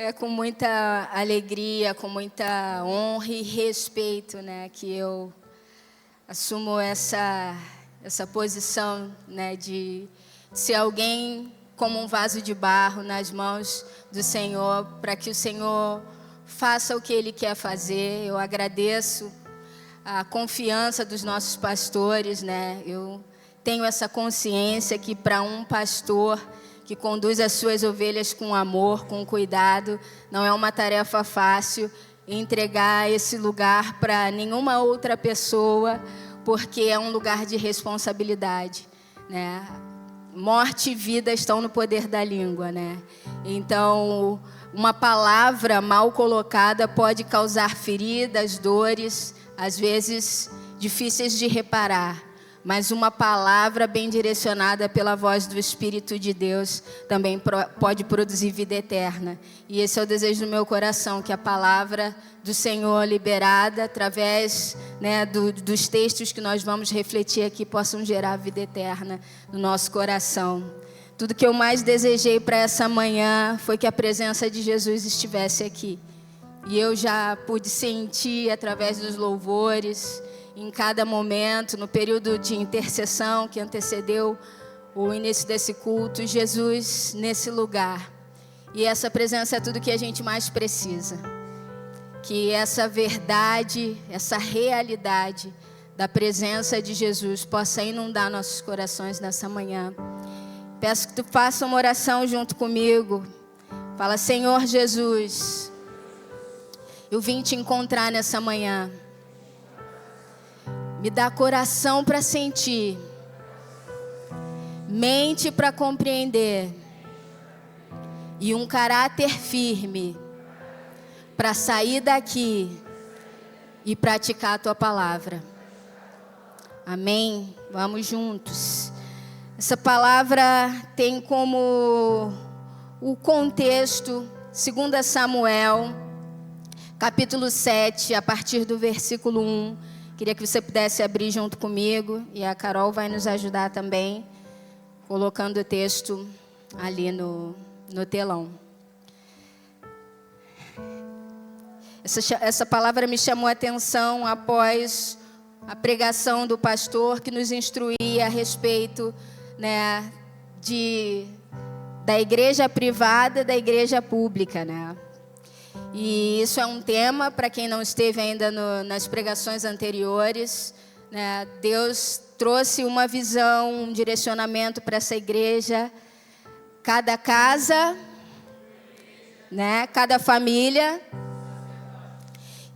É com muita alegria, com muita honra e respeito, né, que eu assumo essa posição, né, de ser alguém como um vaso de barro nas mãos do Senhor, para que o Senhor faça o que Ele quer fazer. Eu agradeço a confiança dos nossos pastores, né? Eu tenho essa consciência que para um pastor que conduz as suas ovelhas com amor, com cuidado, não é uma tarefa fácil entregar esse lugar para nenhuma outra pessoa, porque é um lugar de responsabilidade, né? Morte e vida estão no poder da língua, né? Então, uma palavra mal colocada pode causar feridas, dores, às vezes difíceis de reparar. Mas uma palavra bem direcionada pela voz do Espírito de Deus também pode produzir vida eterna. E esse é o desejo do meu coração, que a palavra do Senhor liberada através, né, dos textos que nós vamos refletir aqui possam gerar vida eterna no nosso coração. Tudo que eu mais desejei para essa manhã foi que a presença de Jesus estivesse aqui. E eu já pude sentir através dos louvores, em cada momento, no período de intercessão que antecedeu o início desse culto, Jesus nesse lugar. E essa presença é tudo que a gente mais precisa. Que essa verdade, essa realidade da presença de Jesus possa inundar nossos corações nessa manhã. Peço que tu faça uma oração junto comigo. Fala: Senhor Jesus, eu vim te encontrar nessa manhã. Me dá coração para sentir, mente para compreender e um caráter firme para sair daqui e praticar a tua palavra. Amém? Vamos juntos. Essa palavra tem como o contexto 2 Samuel, capítulo 7, a partir do versículo 1. Queria que você pudesse abrir junto comigo, e a Carol vai nos ajudar também, colocando o texto ali no telão. Essa palavra me chamou a atenção após a pregação do pastor que nos instruía a respeito, né, da igreja privada e da igreja pública, né? E isso é um tema, para quem não esteve ainda nas pregações anteriores, né? Deus trouxe uma visão, um direcionamento para essa igreja. Cada casa, né? Cada família.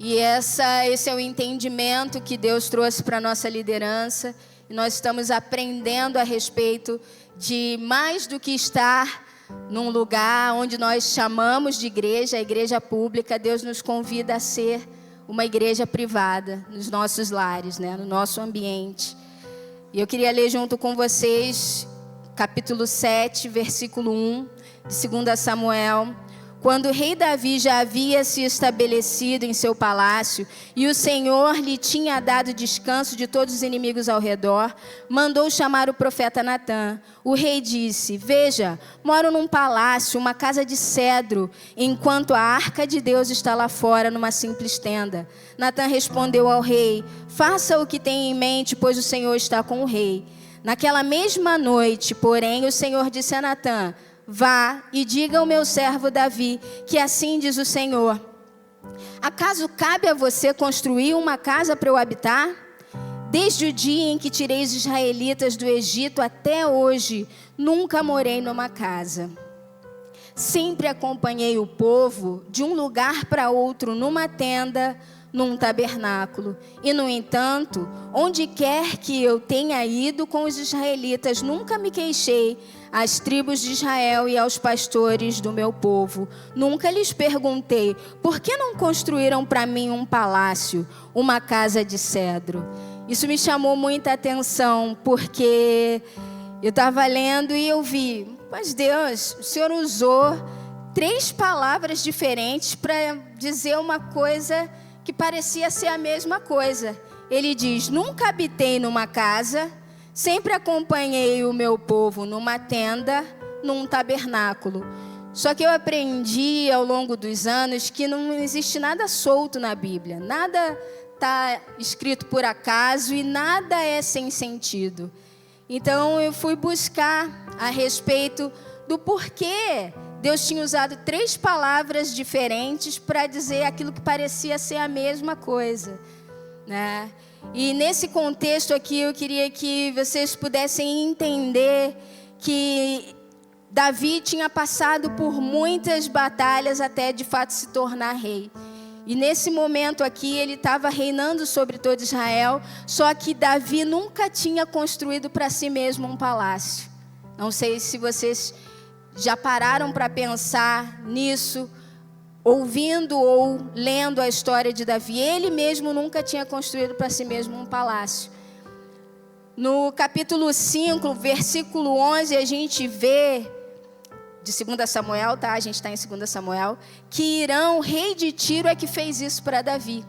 E esse é o entendimento que Deus trouxe para a nossa liderança. E nós estamos aprendendo a respeito de mais do que estar num lugar onde nós chamamos de igreja, a igreja pública. Deus nos convida a ser uma igreja privada nos nossos lares, né, no nosso ambiente. E eu queria ler junto com vocês capítulo 7, versículo 1 de 2 Samuel. Quando o rei Davi já havia se estabelecido em seu palácio e o Senhor lhe tinha dado descanso de todos os inimigos ao redor, mandou chamar o profeta Natã. O rei disse: Veja, moro num palácio, uma casa de cedro, enquanto a arca de Deus está lá fora numa simples tenda. Natã respondeu ao rei: Faça o que tem em mente, pois o Senhor está com o rei. Naquela mesma noite, porém, o Senhor disse a Natã: Vá e diga ao meu servo Davi que assim diz o Senhor: Acaso cabe a você construir uma casa para eu habitar? Desde o dia em que tirei os israelitas do Egito até hoje, nunca morei numa casa. Sempre acompanhei o povo de um lugar para outro, numa tenda, num tabernáculo. E, no entanto, onde quer que eu tenha ido com os israelitas, nunca me queixei às tribos de Israel e aos pastores do meu povo. Nunca lhes perguntei: por que não construíram para mim um palácio, uma casa de cedro? Isso me chamou muita atenção, porque eu estava lendo e eu vi: mas Deus, o Senhor usou 3 palavras diferentes para dizer uma coisa que parecia ser a mesma coisa. Ele diz: nunca habitei numa casa, sempre acompanhei o meu povo numa tenda, num tabernáculo. Só que eu aprendi ao longo dos anos que não existe nada solto na Bíblia. Nada está escrito por acaso e nada é sem sentido. Então eu fui buscar a respeito do porquê Deus tinha usado 3 palavras diferentes para dizer aquilo que parecia ser a mesma coisa, né? E nesse contexto aqui eu queria que vocês pudessem entender que Davi tinha passado por muitas batalhas até de fato se tornar rei. E nesse momento aqui ele estava reinando sobre todo Israel, só que Davi nunca tinha construído para si mesmo um palácio. Não sei se vocês já pararam para pensar nisso, ouvindo ou lendo a história de Davi. Ele mesmo nunca tinha construído para si mesmo um palácio. No capítulo 5, versículo 11, a gente vê, de 2 Samuel, tá? A gente está em 2 Samuel, que Hirão, rei de Tiro, é que fez isso para Davi.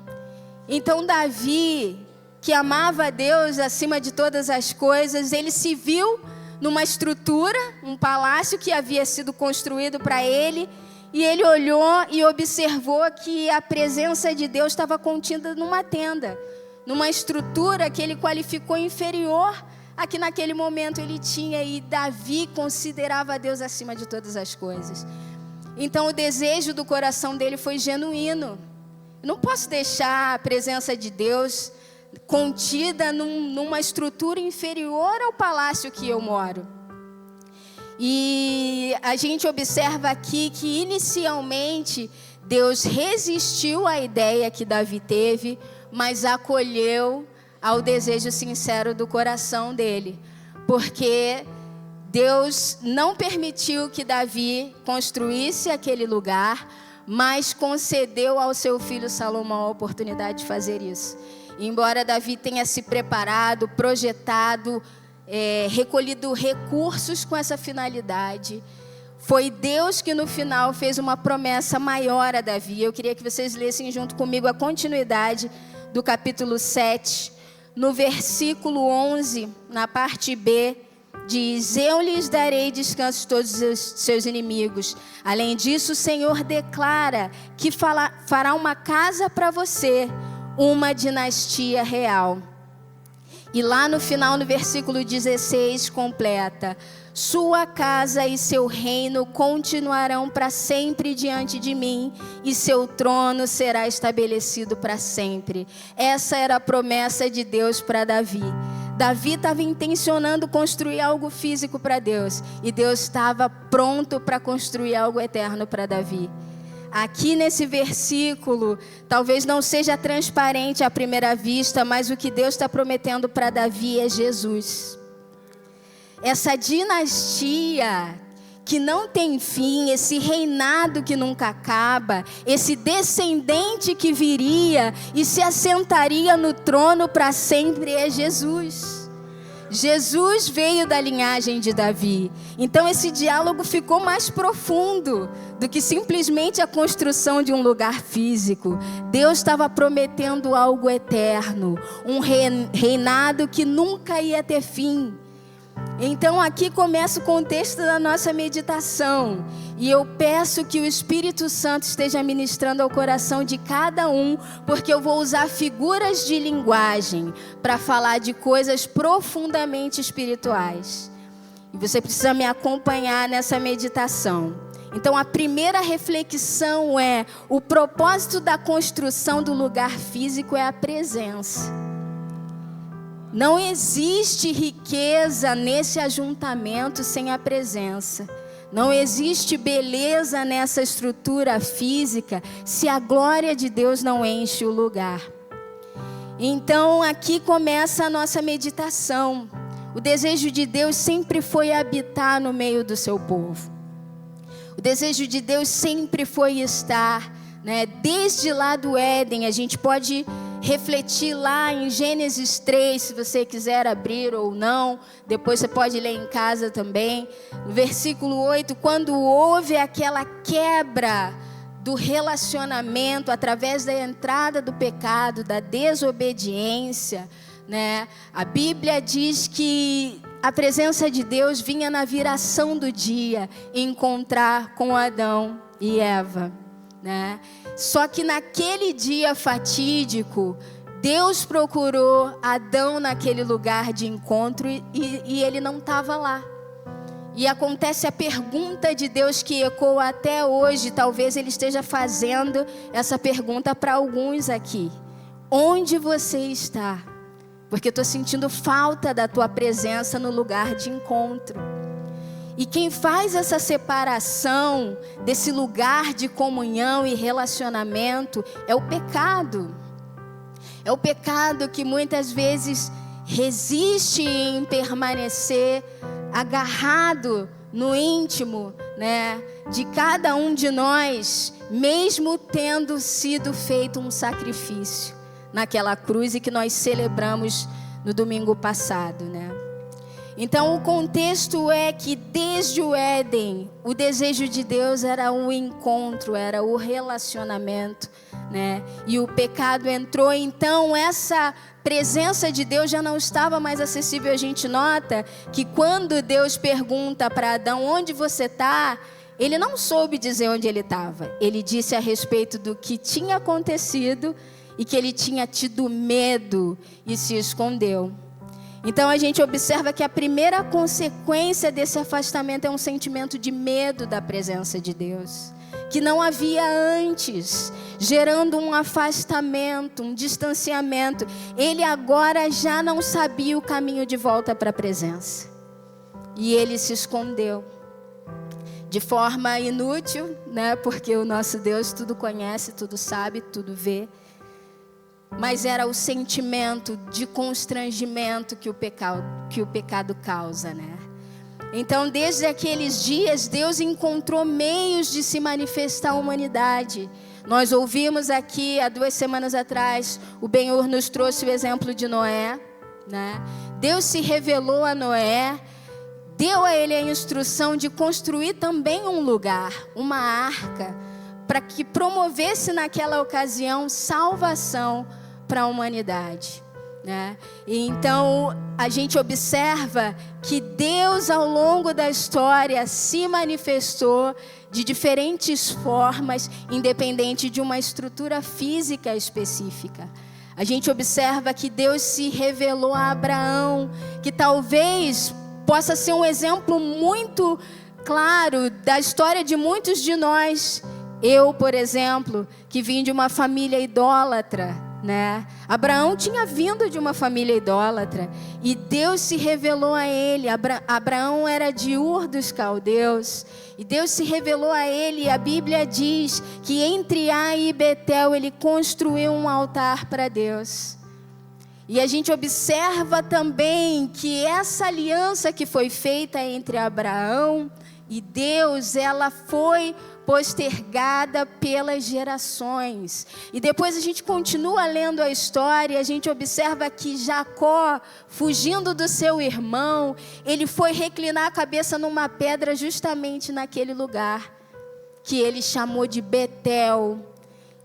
Então Davi, que amava a Deus acima de todas as coisas, ele se viu numa estrutura, um palácio que havia sido construído para ele, e ele olhou e observou que a presença de Deus estava contida numa tenda, numa estrutura que ele qualificou inferior a que naquele momento ele tinha, e Davi considerava Deus acima de todas as coisas. Então o desejo do coração dele foi genuíno. Eu não posso deixar a presença de Deus contida numa estrutura inferior ao palácio que eu moro. E a gente observa aqui que inicialmente Deus resistiu à ideia que Davi teve, mas acolheu ao desejo sincero do coração dele, porque Deus não permitiu que Davi construísse aquele lugar, mas concedeu ao seu filho Salomão a oportunidade de fazer isso. Embora Davi tenha se preparado, projetado, recolhido recursos com essa finalidade, foi Deus que no final fez uma promessa maior a Davi. Eu queria que vocês lessem junto comigo a continuidade do capítulo 7, no versículo 11, na parte B, diz: eu lhes darei descanso de todos os seus inimigos. Além disso, o Senhor declara que fará uma casa para você, uma dinastia real. E lá no final, no versículo 16, completa: sua casa e seu reino continuarão para sempre diante de mim, e seu trono será estabelecido para sempre. Essa era a promessa de Deus para Davi. Davi estava intencionando construir algo físico para Deus, e Deus estava pronto para construir algo eterno para Davi. Aqui nesse versículo, talvez não seja transparente à primeira vista, mas o que Deus está prometendo para Davi é Jesus. Essa dinastia que não tem fim, esse reinado que nunca acaba, esse descendente que viria e se assentaria no trono para sempre é Jesus. Jesus veio da linhagem de Davi. Então esse diálogo ficou mais profundo do que simplesmente a construção de um lugar físico. Deus estava prometendo algo eterno, um reinado que nunca ia ter fim. Então aqui começa o contexto da nossa meditação, e eu peço que o Espírito Santo esteja ministrando ao coração de cada um, porque eu vou usar figuras de linguagem para falar de coisas profundamente espirituais, e você precisa me acompanhar nessa meditação. Então a primeira reflexão é: o propósito da construção do lugar físico é a presença. Não existe riqueza nesse ajuntamento sem a presença. Não existe beleza nessa estrutura física se a glória de Deus não enche o lugar. Então aqui começa a nossa meditação. O desejo de Deus sempre foi habitar no meio do seu povo. O desejo de Deus sempre foi estar, né? Desde lá do Éden, a gente pode refletir lá em Gênesis 3, se você quiser abrir ou não, depois você pode ler em casa também. No versículo 8, quando houve aquela quebra do relacionamento através da entrada do pecado, da desobediência, né? A Bíblia diz que a presença de Deus vinha na viração do dia encontrar com Adão e Eva, né? Só que naquele dia fatídico, Deus procurou Adão naquele lugar de encontro e ele não estava lá. E acontece a pergunta de Deus que ecoa até hoje. Talvez Ele esteja fazendo essa pergunta para alguns aqui. Onde você está? Porque eu estou sentindo falta da tua presença no lugar de encontro. E quem faz essa separação desse lugar de comunhão e relacionamento é o pecado. É o pecado que muitas vezes resiste em permanecer agarrado no íntimo, né, de cada um de nós, mesmo tendo sido feito um sacrifício naquela cruz e que nós celebramos no domingo passado, né? Então o contexto é que desde o Éden, o desejo de Deus era o encontro, era o relacionamento, né? E o pecado entrou, então essa presença de Deus já não estava mais acessível. A gente nota que quando Deus pergunta para Adão, onde você está? Ele não soube dizer onde ele estava. Ele disse a respeito do que tinha acontecido e que ele tinha tido medo e se escondeu. Então a gente observa que a primeira consequência desse afastamento é um sentimento de medo da presença de Deus, que não havia antes, gerando um afastamento, um distanciamento. Ele agora já não sabia o caminho de volta para a presença. E ele se escondeu. De forma inútil, né? Porque o nosso Deus tudo conhece, tudo sabe, tudo vê. Mas era o sentimento de constrangimento que o pecado causa, né? Então, desde aqueles dias, Deus encontrou meios de se manifestar à humanidade. Nós ouvimos aqui, há 2 semanas atrás, o Benhur nos trouxe o exemplo de Noé, né? Deus se revelou a Noé, deu a ele a instrução de construir também um lugar, uma arca, para que promovesse naquela ocasião salvação para a humanidade, né? E então a gente observa que Deus ao longo da história se manifestou de diferentes formas, independente de uma estrutura física específica. A gente observa que Deus se revelou a Abraão, que talvez possa ser um exemplo muito claro da história de muitos de nós. Eu, por exemplo, que vim de uma família idólatra, né? Abraão tinha vindo de uma família idólatra e Deus se revelou a ele. Abraão era de Ur dos Caldeus e Deus se revelou a ele. A Bíblia diz que entre Ai e Betel ele construiu um altar para Deus. E a gente observa também que essa aliança que foi feita entre Abraão e Deus, ela foi postergada pelas gerações. E depois a gente continua lendo a história, a gente observa que Jacó, fugindo do seu irmão, ele foi reclinar a cabeça numa pedra justamente naquele lugar, que ele chamou de Betel.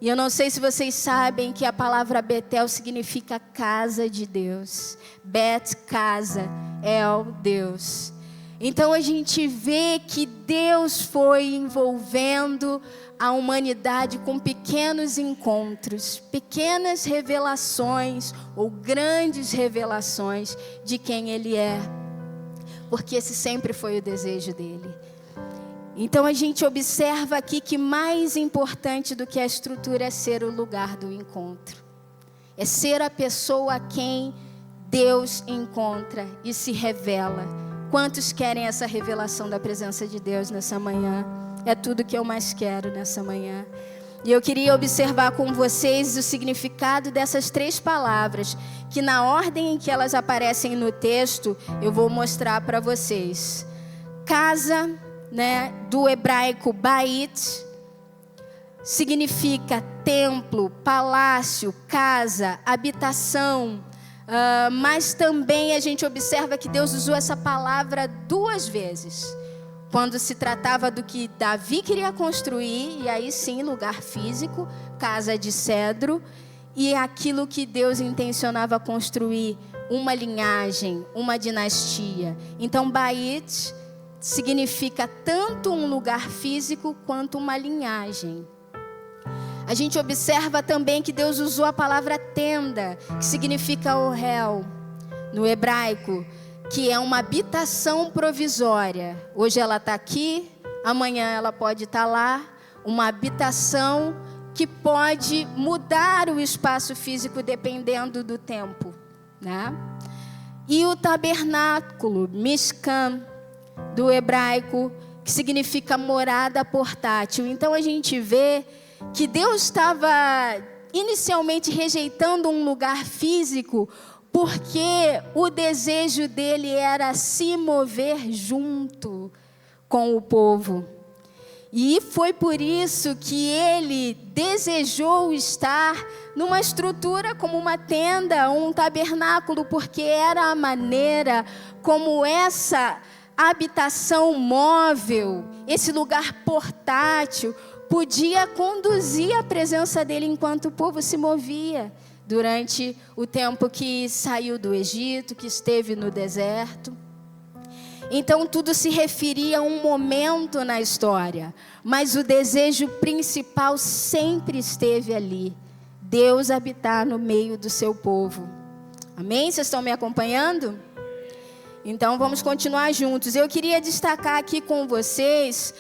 E eu não sei se vocês sabem que a palavra Betel significa casa de Deus. Bet, casa, El, Deus. Então a gente vê que Deus foi envolvendo a humanidade com pequenos encontros, pequenas revelações ou grandes revelações de quem Ele é. Porque esse sempre foi o desejo dele. Então a gente observa aqui que mais importante do que a estrutura é ser o lugar do encontro. É ser a pessoa a quem Deus encontra e se revela. Quantos querem essa revelação da presença de Deus nessa manhã? É tudo que eu mais quero nessa manhã. E eu queria observar com vocês o significado dessas 3 palavras, que na ordem em que elas aparecem no texto, eu vou mostrar para vocês. Casa, né, do hebraico bait, significa templo, palácio, casa, habitação. Mas também a gente observa que Deus usou essa palavra 2 vezes. Quando se tratava do que Davi queria construir, e aí sim, lugar físico, casa de cedro. E aquilo que Deus intencionava construir uma linhagem, uma dinastia. Então, Bait significa tanto um lugar físico quanto uma linhagem. A gente observa também que Deus usou a palavra tenda, que significa ohel, no hebraico, que é uma habitação provisória. Hoje ela está aqui, amanhã ela pode estar lá. Uma habitação que pode mudar o espaço físico dependendo do tempo, né? E o tabernáculo, Mishkan, do hebraico, que significa morada portátil. Então a gente vê que Deus estava inicialmente rejeitando um lugar físico, porque o desejo dele era se mover junto com o povo. E foi por isso que ele desejou estar numa estrutura como uma tenda, um tabernáculo, porque era a maneira como essa habitação móvel, esse lugar portátil, podia conduzir a presença dele enquanto o povo se movia durante o tempo que saiu do Egito, que esteve no deserto. Então tudo se referia a um momento na história, mas o desejo principal sempre esteve ali: Deus habitar no meio do seu povo. Amém? Vocês estão me acompanhando? Então vamos continuar juntos. Eu queria destacar aqui com vocês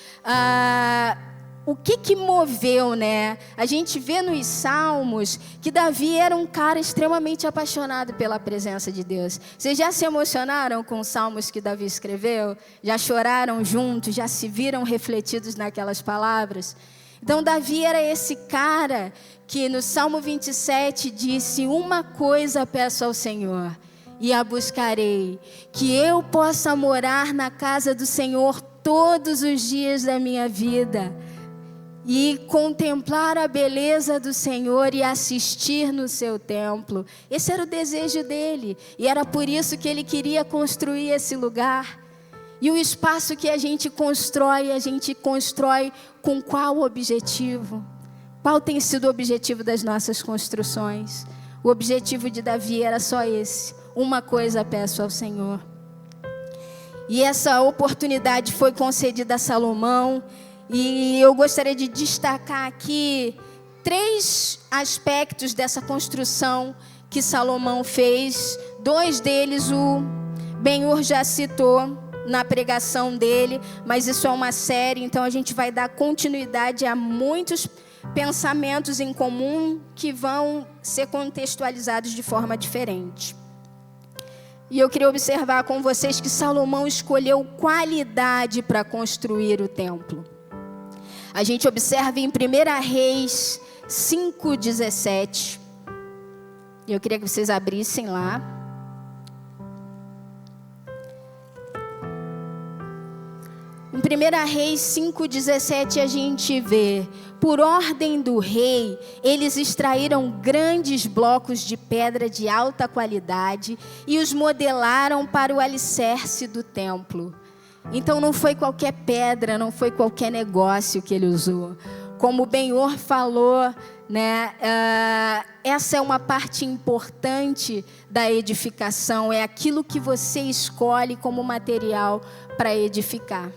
o que moveu, né? A gente vê nos Salmos que Davi era um cara extremamente apaixonado pela presença de Deus. Vocês já se emocionaram com os Salmos que Davi escreveu? Já choraram juntos? Já se viram refletidos naquelas palavras? Então Davi era esse cara que no Salmo 27 disse: uma coisa peço ao Senhor e a buscarei, que eu possa morar na casa do Senhor todos os dias da minha vida, e contemplar a beleza do Senhor e assistir no seu templo. Esse era o desejo dele, e era por isso que ele queria construir esse lugar. E o espaço que a gente constrói com qual objetivo? Qual tem sido o objetivo das nossas construções? O objetivo de Davi era só esse: uma coisa peço ao Senhor. E essa oportunidade foi concedida a Salomão. E eu gostaria de destacar aqui 3 aspectos dessa construção que Salomão fez. 2 deles o Ben-Hur já citou na pregação dele, mas isso é uma série, então a gente vai dar continuidade a muitos pensamentos em comum que vão ser contextualizados de forma diferente. E eu queria observar com vocês que Salomão escolheu qualidade para construir o templo. A gente observa em 1 Reis 5:17. Eu queria que vocês abrissem lá. Em 1 Reis 5:17 a gente vê: por ordem do rei, eles extraíram grandes blocos de pedra de alta qualidade e os modelaram para o alicerce do templo. Então não foi qualquer pedra, não foi qualquer negócio que ele usou. Como o Ben-Hur falou, né, essa é uma parte importante da edificação, é aquilo que você escolhe como material para edificar.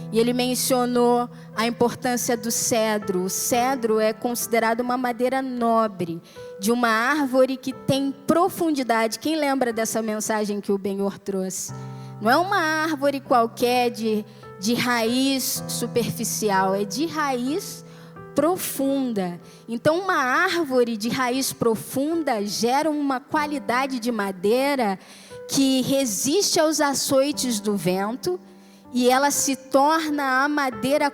E ele mencionou a importância do cedro. O cedro é considerado uma madeira nobre, de uma árvore que tem profundidade. Quem lembra dessa mensagem que o Ben-Hur trouxe? Não é uma árvore qualquer de raiz superficial, é de raiz profunda. Então, uma árvore de raiz profunda gera uma qualidade de madeira que resiste aos açoites do vento, e ela se torna a madeira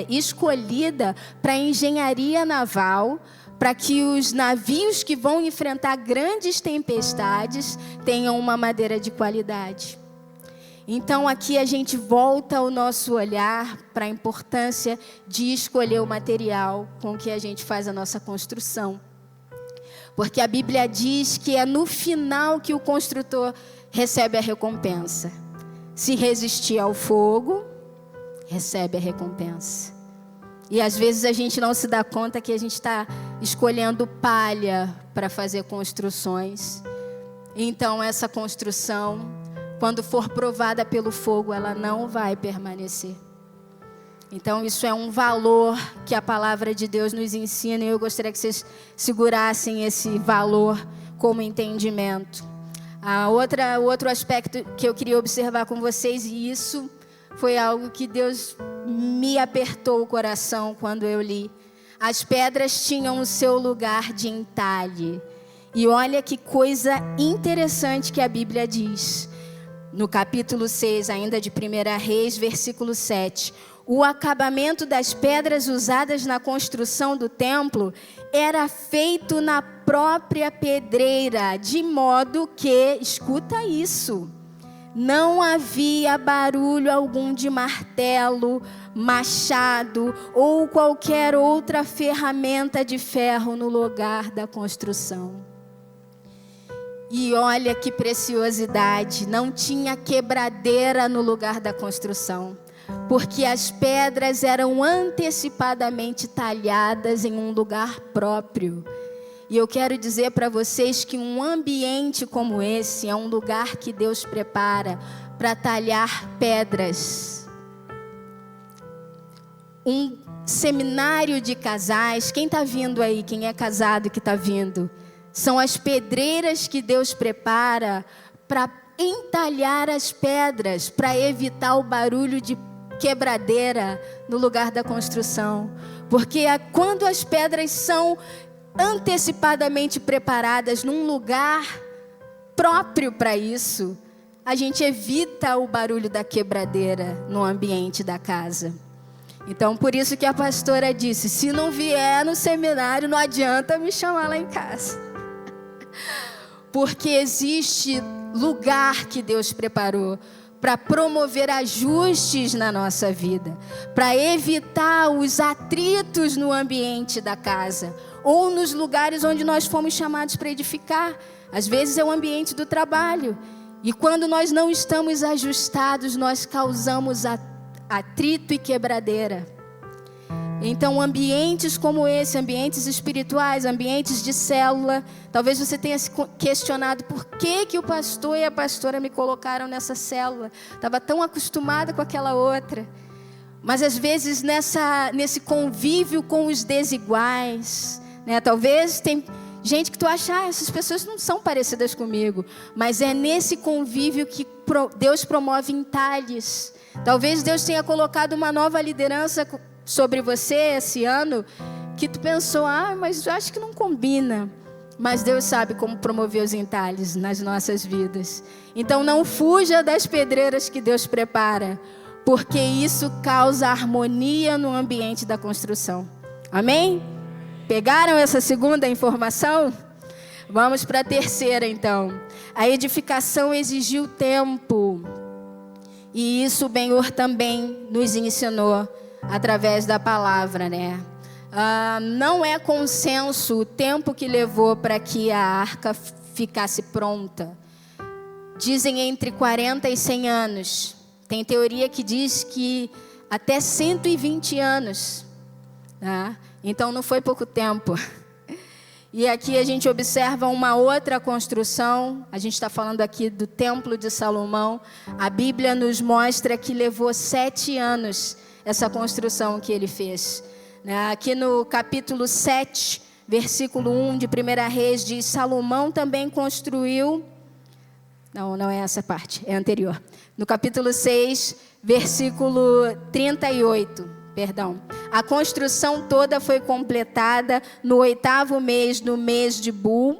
escolhida para a engenharia naval, para que os navios que vão enfrentar grandes tempestades tenham uma madeira de qualidade. Então aqui a gente volta o nosso olhar para a importância de escolher o material com que a gente faz a nossa construção. Porque a Bíblia diz que é no final que o construtor recebe a recompensa. Se resistir ao fogo, recebe a recompensa. E às vezes a gente não se dá conta que a gente está escolhendo palha para fazer construções. então essa construção, quando for provada pelo fogo, ela não vai permanecer. Então isso é um valor que a palavra de Deus nos ensina, e eu gostaria que vocês segurassem esse valor como entendimento. Outro aspecto que eu queria observar com vocês, e isso foi algo que Deus me apertou o coração quando eu li. As pedras tinham o seu lugar de entalhe. E olha que coisa interessante que a Bíblia diz. No capítulo 6, ainda de 1 Reis, versículo 7. O acabamento das pedras usadas na construção do templo era feito na própria pedreira, de modo que, escuta isso, não havia barulho algum de martelo, machado ou qualquer outra ferramenta de ferro no lugar da construção. E olha que preciosidade, não tinha quebradeira no lugar da construção, porque as pedras eram antecipadamente talhadas em um lugar próprio. E eu quero dizer para vocês que um ambiente como esse é um lugar que Deus prepara para talhar pedras. Um seminário de casais, quem está vindo aí, quem é casado que está vindo, são as pedreiras que Deus prepara para entalhar as pedras, para evitar o barulho de quebradeira no lugar da construção. Porque quando as pedras são antecipadamente preparadas num lugar próprio para isso, a gente evita o barulho da quebradeira no ambiente da casa. Então, por isso que a pastora disse, se não vier no seminário, não adianta me chamar lá em casa. Porque existe lugar que Deus preparou para promover ajustes na nossa vida, para evitar os atritos no ambiente da casa, ou nos lugares onde nós fomos chamados para edificar. Às vezes é o ambiente do trabalho, e quando nós não estamos ajustados, nós causamos atrito e quebradeira. Então, ambientes como esse, ambientes espirituais, ambientes de célula, talvez você tenha se questionado por que o pastor e a pastora me colocaram nessa célula. Estava tão acostumada com aquela outra. Mas às vezes nesse convívio com os desiguais, né? Talvez tem gente que tu acha, essas pessoas não são parecidas comigo. Mas é nesse convívio que Deus promove entalhes. Talvez Deus tenha colocado uma nova liderança sobre você esse ano, que tu pensou, mas eu acho que não combina. Mas Deus sabe como promover os entalhes nas nossas vidas. Então não fuja das pedreiras que Deus prepara, porque isso causa harmonia no ambiente da construção. Amém? Pegaram essa segunda informação? Vamos para a terceira então. A edificação exigiu tempo. E isso o Benhor também nos ensinou através da palavra, né? Não é consenso o tempo que levou para que a arca ficasse pronta. Dizem entre 40 e 100 anos. Tem teoria que diz que até 120 anos. Tá? Então não foi pouco tempo. E aqui a gente observa uma outra construção. A gente está falando aqui do Templo de Salomão. A Bíblia nos mostra que levou 7 anos essa construção que ele fez. Aqui no capítulo 7, versículo 1 de 1 Reis, diz: Salomão também construiu... Não é essa parte, é anterior. No capítulo 6, versículo 38, perdão. A construção toda foi completada no 8º mês, no mês de Bu,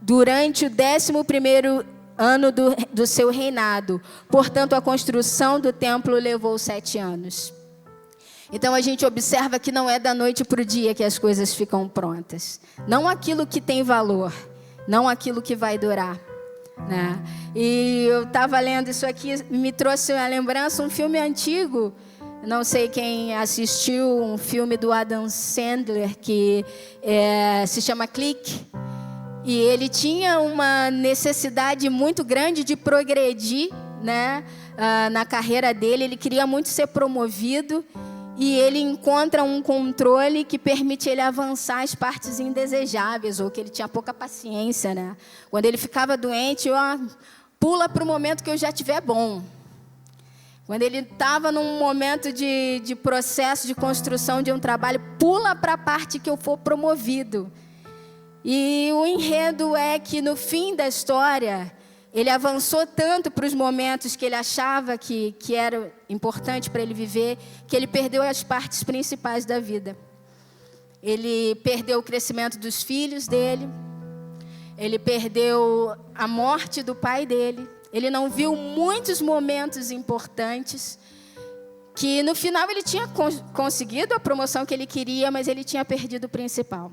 durante o 11º ano do seu reinado. Portanto, a construção do templo levou 7 anos. Então, a gente observa que não é da noite para o dia que as coisas ficam prontas. Não aquilo que tem valor, não aquilo que vai durar, né? E eu estava lendo isso aqui, me trouxe a lembrança, um filme antigo, não sei quem assistiu, um filme do Adam Sandler, que se chama Clique. E ele tinha uma necessidade muito grande de progredir, né, na carreira dele. Ele queria muito ser promovido. e ele encontra um controle que permite ele avançar as partes indesejáveis, ou que ele tinha pouca paciência, né? Quando ele ficava doente, pula para o momento que eu já estiver bom. Quando ele estava num momento de processo de construção de um trabalho, pula para a parte que eu for promovido. E o enredo é que no fim da história, ele avançou tanto para os momentos que ele achava que era importante para ele viver, que ele perdeu as partes principais da vida. Ele perdeu o crescimento dos filhos dele, ele perdeu a morte do pai dele, ele não viu muitos momentos importantes, que no final ele tinha conseguido a promoção que ele queria, mas ele tinha perdido o principal.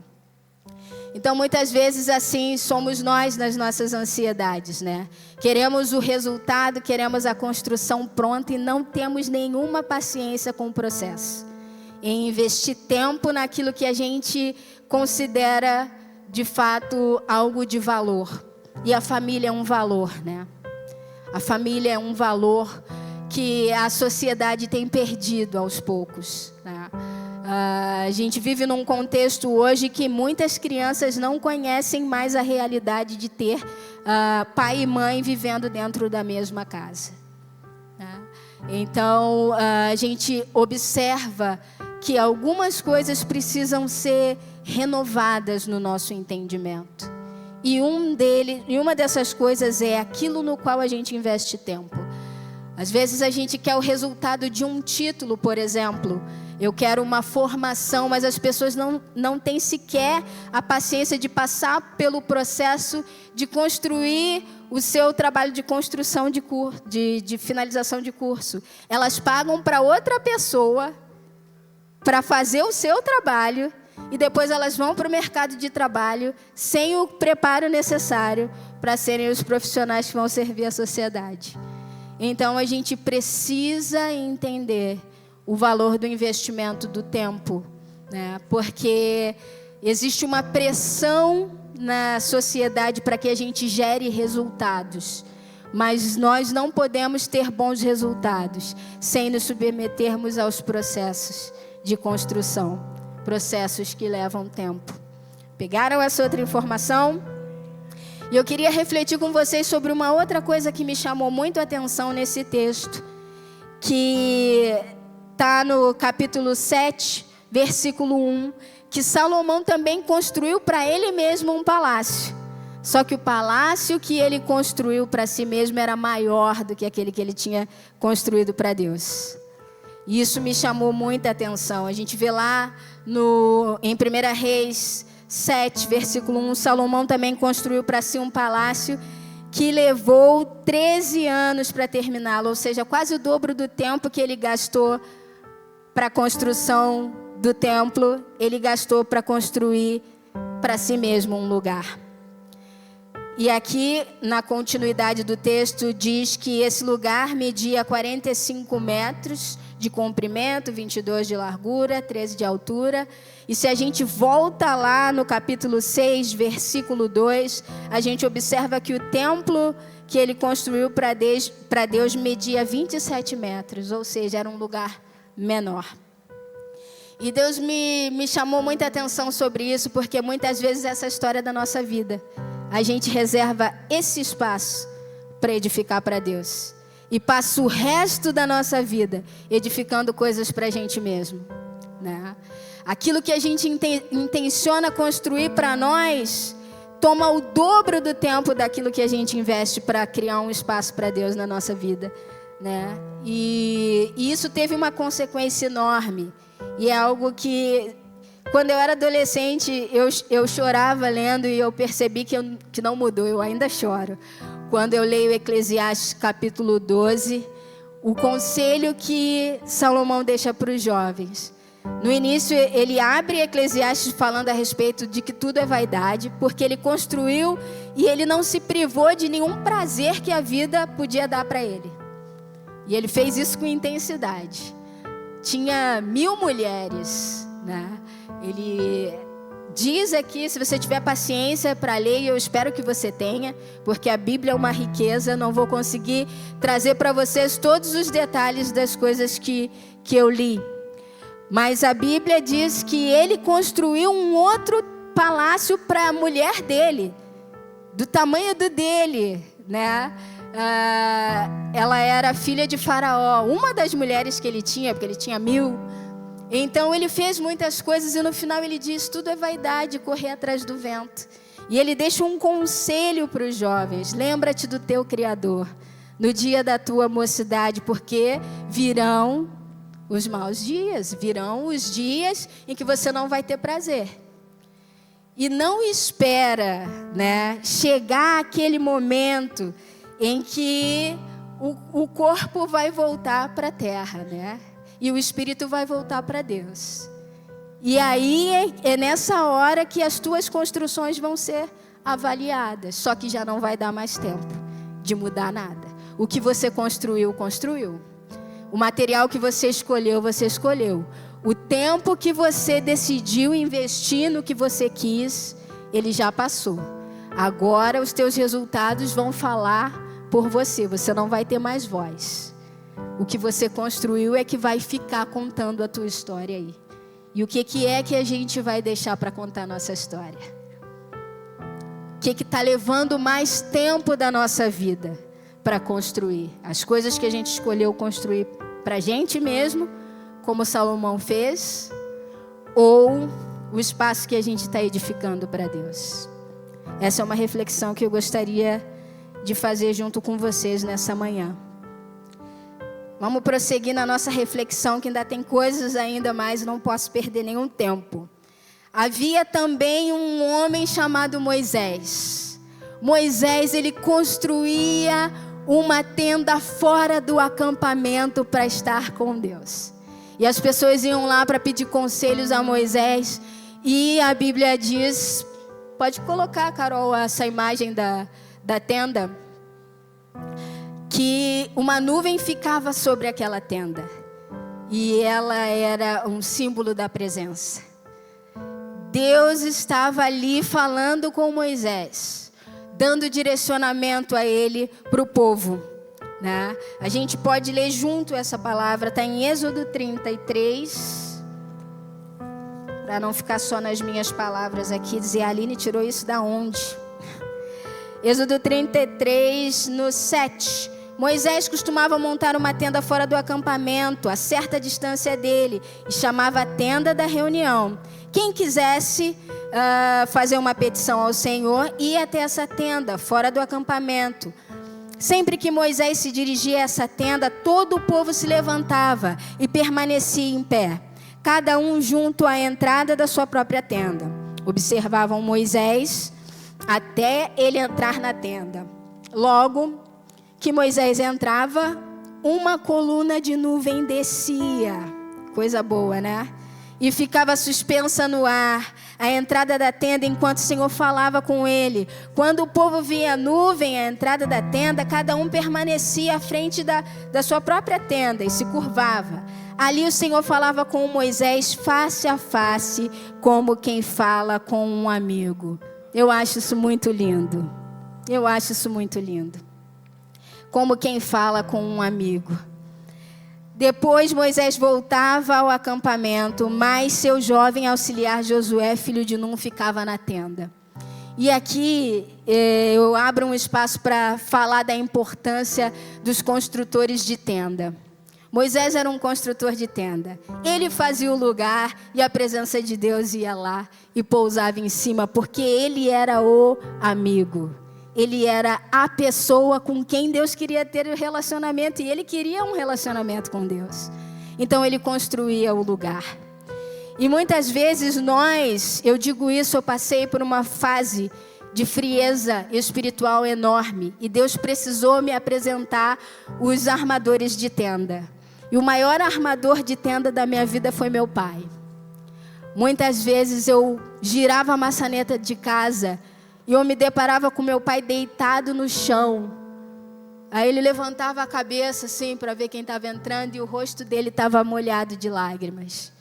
Então, muitas vezes, assim, somos nós nas nossas ansiedades, né? Queremos o resultado, queremos a construção pronta e não temos nenhuma paciência com o processo. Em investir tempo naquilo que a gente considera, de fato, algo de valor. E a família é um valor, né? A família é um valor que a sociedade tem perdido aos poucos, né? A gente vive num contexto hoje que muitas crianças não conhecem mais a realidade de ter pai e mãe vivendo dentro da mesma casa, né? Então, a gente observa que algumas coisas precisam ser renovadas no nosso entendimento. E uma dessas coisas é aquilo no qual a gente investe tempo. Às vezes a gente quer o resultado de um título, por exemplo. Eu quero uma formação, mas as pessoas não têm sequer a paciência de passar pelo processo de construir o seu trabalho de construção de finalização de curso. Elas pagam para outra pessoa para fazer o seu trabalho e depois elas vão para o mercado de trabalho sem o preparo necessário para serem os profissionais que vão servir a sociedade. Então, a gente precisa entender o valor do investimento do tempo, né? Porque existe uma pressão na sociedade para que a gente gere resultados. Mas nós não podemos ter bons resultados sem nos submetermos aos processos de construção. Processos que levam tempo. Pegaram essa outra informação? E eu queria refletir com vocês sobre uma outra coisa que me chamou muito a atenção nesse texto, que está no capítulo 7, versículo 1, que Salomão também construiu para ele mesmo um palácio. Só que o palácio que ele construiu para si mesmo era maior do que aquele que ele tinha construído para Deus. E isso me chamou muita atenção. A gente vê lá em 1 Reis 7, versículo 1, Salomão também construiu para si um palácio que levou 13 anos para terminá-lo, ou seja, quase o dobro do tempo que ele gastou para a construção do templo, ele gastou para construir para si mesmo um lugar. E aqui, na continuidade do texto, diz que esse lugar media 45 metros de comprimento, 22 de largura, 13 de altura. E se a gente volta lá no capítulo 6, versículo 2, a gente observa que o templo que ele construiu para Deus media 27 metros, ou seja, era um lugar menor. E Deus me chamou muita atenção sobre isso, porque muitas vezes essa história da nossa vida, a gente reserva esse espaço para edificar para Deus. E passa o resto da nossa vida edificando coisas para a gente mesmo, né? Aquilo que a gente intenciona construir para nós, toma o dobro do tempo daquilo que a gente investe para criar um espaço para Deus na nossa vida, né? E isso teve uma consequência enorme. E é algo que, quando eu era adolescente, eu chorava lendo e eu percebi que não mudou, eu ainda choro. Quando eu leio Eclesiastes capítulo 12, o conselho que Salomão deixa para os jovens. No início, ele abre Eclesiastes falando a respeito de que tudo é vaidade, porque ele construiu e ele não se privou de nenhum prazer que a vida podia dar para ele. E ele fez isso com intensidade. Tinha 1000 mulheres, né? Ele diz aqui, se você tiver paciência para ler, eu espero que você tenha, porque a Bíblia é uma riqueza, não vou conseguir trazer para vocês todos os detalhes das coisas que eu li. Mas a Bíblia diz que ele construiu um outro palácio para a mulher dele, do tamanho do dele, né? Ela era filha de Faraó, uma das mulheres que ele tinha, porque ele tinha 1000. Então ele fez muitas coisas e no final ele diz: tudo é vaidade, correr atrás do vento. E ele deixa um conselho para os jovens: lembra-te do teu Criador no dia da tua mocidade, porque virão os maus dias, virão os dias em que você não vai ter prazer. E não espera, né, chegar aquele momento em que o corpo vai voltar para a terra, né? E o espírito vai voltar para Deus. E aí é nessa hora que as tuas construções vão ser avaliadas. Só que já não vai dar mais tempo de mudar nada. O que você construiu, construiu. O material que você escolheu, você escolheu. O tempo que você decidiu investir no que você quis, ele já passou. Agora os teus resultados vão falar por você. Você não vai ter mais voz. O que você construiu é que vai ficar contando a tua história aí. E o que é que a gente vai deixar para contar a nossa história? O que está levando mais tempo da nossa vida para construir? As coisas que a gente escolheu construir para a gente mesmo, como Salomão fez, ou o espaço que a gente está edificando para Deus? Essa é uma reflexão que eu gostaria de fazer junto com vocês nessa manhã. Vamos prosseguir na nossa reflexão, que ainda tem coisas ainda mais, não posso perder nenhum tempo. Havia também um homem chamado Moisés. Moisés, ele construía uma tenda fora do acampamento para estar com Deus. E as pessoas iam lá para pedir conselhos a Moisés. E a Bíblia diz, pode colocar, Carol, essa imagem da tenda, que uma nuvem ficava sobre aquela tenda. E ela era um símbolo da presença. Deus estava ali falando com Moisés, dando direcionamento a ele para o povo, né? A gente pode ler junto essa palavra, está em Êxodo 33, para não ficar só nas minhas palavras aqui, dizer: a Aline tirou isso da onde? Êxodo 33, no 7. Moisés costumava montar uma tenda fora do acampamento, a certa distância dele, e chamava a tenda da reunião. Quem quisesse fazer uma petição ao Senhor, ia até essa tenda, fora do acampamento. Sempre que Moisés se dirigia a essa tenda, todo o povo se levantava e permanecia em pé, cada um junto à entrada da sua própria tenda. Observavam Moisés até ele entrar na tenda. Logo que Moisés entrava, uma coluna de nuvem descia. Coisa boa, né? E ficava suspensa no ar, à entrada da tenda, enquanto o Senhor falava com ele. Quando o povo via a nuvem à entrada da tenda, cada um permanecia à frente da sua própria tenda e se curvava. Ali o Senhor falava com Moisés face a face, como quem fala com um amigo. Eu acho isso muito lindo. Eu acho isso muito lindo. Como quem fala com um amigo. Depois Moisés voltava ao acampamento, mas seu jovem auxiliar Josué, filho de Num, ficava na tenda. E aqui eu abro um espaço para falar da importância dos construtores de tenda. Moisés era um construtor de tenda. Ele fazia o lugar e a presença de Deus ia lá e pousava em cima, porque ele era o amigo. Ele era a pessoa com quem Deus queria ter um relacionamento. E ele queria um relacionamento com Deus. Então ele construía o lugar. E muitas vezes eu digo isso, eu passei por uma fase de frieza espiritual enorme. E Deus precisou me apresentar os armadores de tenda. E o maior armador de tenda da minha vida foi meu pai. Muitas vezes eu girava a maçaneta de casa e eu me deparava com meu pai deitado no chão. Aí ele levantava a cabeça assim para ver quem estava entrando e o rosto dele estava molhado de lágrimas.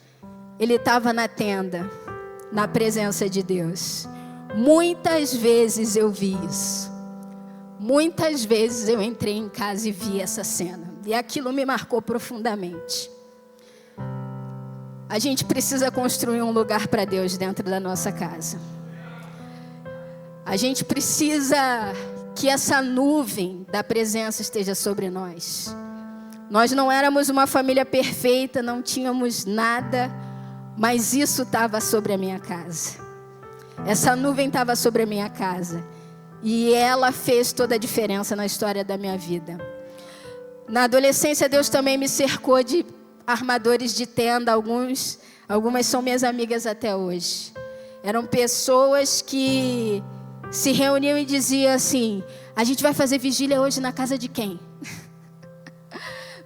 Ele estava na tenda, na presença de Deus. Muitas vezes eu vi isso. Muitas vezes eu entrei em casa e vi essa cena. E aquilo me marcou profundamente. a gente precisa construir um lugar para Deus dentro da nossa casa. A gente precisa que essa nuvem da presença esteja sobre nós. Nós não éramos uma família perfeita, não tínhamos nada, mas isso estava sobre a minha casa. Essa nuvem estava sobre a minha casa. E ela fez toda a diferença na história da minha vida. Na adolescência, Deus também me cercou de armadores de tenda. Algumas são minhas amigas até hoje. Eram pessoas que se reuniam e diziam assim: a gente vai fazer vigília hoje na casa de quem?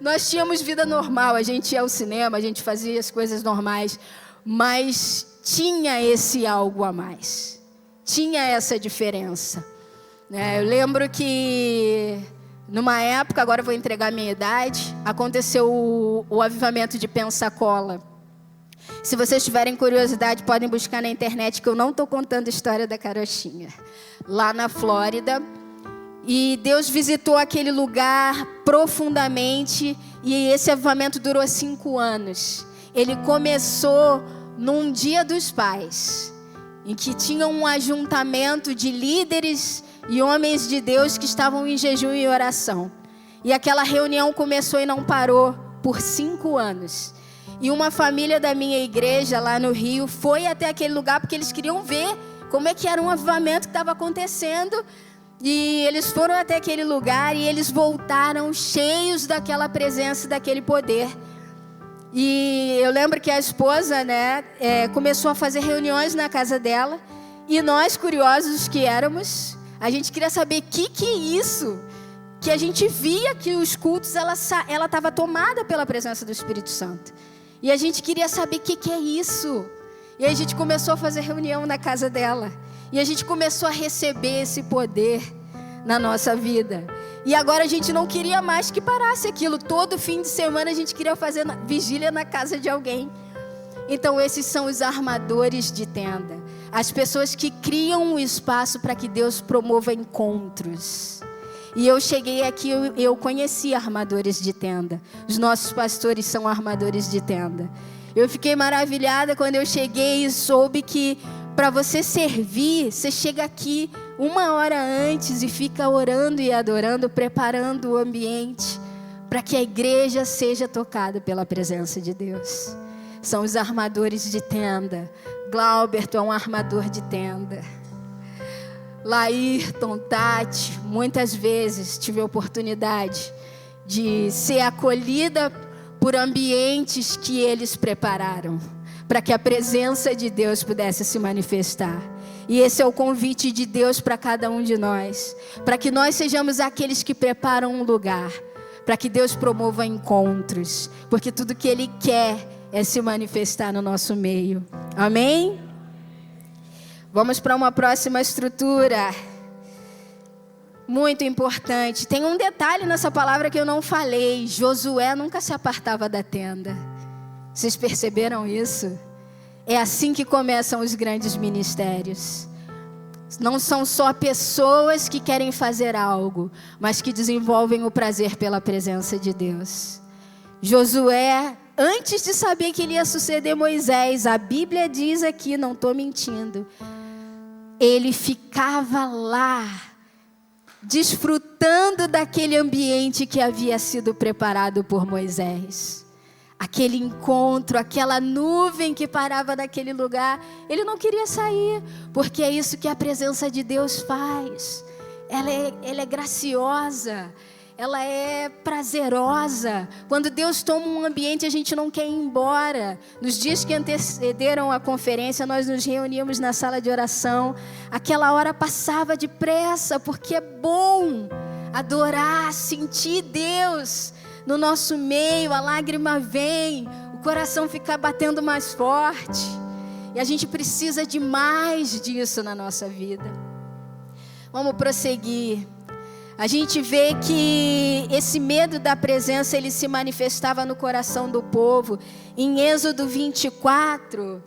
Nós tínhamos vida normal, a gente ia ao cinema, a gente fazia as coisas normais, mas tinha esse algo a mais, tinha essa diferença. Eu lembro que numa época, agora eu vou entregar a minha idade, aconteceu o avivamento de Pensacola. Se vocês tiverem curiosidade, podem buscar na internet, que eu não estou contando a história da carochinha. Lá na Flórida. E Deus visitou aquele lugar profundamente. E esse avivamento durou 5 anos. Ele começou num Dia dos Pais, em que tinha um ajuntamento de líderes e homens de Deus que estavam em jejum e oração. E aquela reunião começou e não parou por 5 anos. E uma família da minha igreja lá no Rio foi até aquele lugar porque eles queriam ver como é que era um avivamento que estava acontecendo. E eles foram até aquele lugar e eles voltaram cheios daquela presença, daquele poder. E eu lembro que a esposa, começou a fazer reuniões na casa dela. E nós, curiosos que éramos, a gente queria saber o que é isso. Que a gente via que os cultos, ela estava tomada pela presença do Espírito Santo. E a gente queria saber o que é isso. E aí a gente começou a fazer reunião na casa dela. E a gente começou a receber esse poder na nossa vida. E agora a gente não queria mais que parasse aquilo. Todo fim de semana a gente queria fazer vigília na casa de alguém. Então esses são os armadores de tenda. As pessoas que criam um espaço para que Deus promova encontros. E eu cheguei aqui, eu conheci armadores de tenda. Os nossos pastores são armadores de tenda. Eu fiquei maravilhada quando eu cheguei e soube que para você servir, você chega aqui 1 hora antes e fica orando e adorando, preparando o ambiente para que a igreja seja tocada pela presença de Deus. São os armadores de tenda. Glauberto é um armador de tenda. Laírton, Tati, muitas vezes tive a oportunidade de ser acolhida por ambientes que eles prepararam, para que a presença de Deus pudesse se manifestar. E esse é o convite de Deus para cada um de nós, para que nós sejamos aqueles que preparam um lugar, para que Deus promova encontros, porque tudo que Ele quer é se manifestar no nosso meio. Amém? Vamos para uma próxima estrutura. Muito importante. Tem um detalhe nessa palavra que eu não falei. Josué nunca se apartava da tenda. Vocês perceberam isso? É assim que começam os grandes ministérios. Não são só pessoas que querem fazer algo, mas que desenvolvem o prazer pela presença de Deus. Josué, antes de saber que ele ia suceder Moisés, a Bíblia diz aqui, não estou mentindo, ele ficava lá, desfrutando daquele ambiente que havia sido preparado por Moisés. Aquele encontro, aquela nuvem que parava naquele lugar, ele não queria sair, porque é isso que a presença de Deus faz. Ela é graciosa, ela é prazerosa. Quando Deus toma um ambiente, a gente não quer ir embora. Nos dias que antecederam a conferência, nós nos reuníamos na sala de oração. Aquela hora passava depressa, porque é bom adorar, sentir Deus no nosso meio. A lágrima vem, o coração fica batendo mais forte. E a gente precisa de mais disso na nossa vida. Vamos prosseguir. A gente vê que esse medo da presença, ele se manifestava no coração do povo. Em Êxodo 24,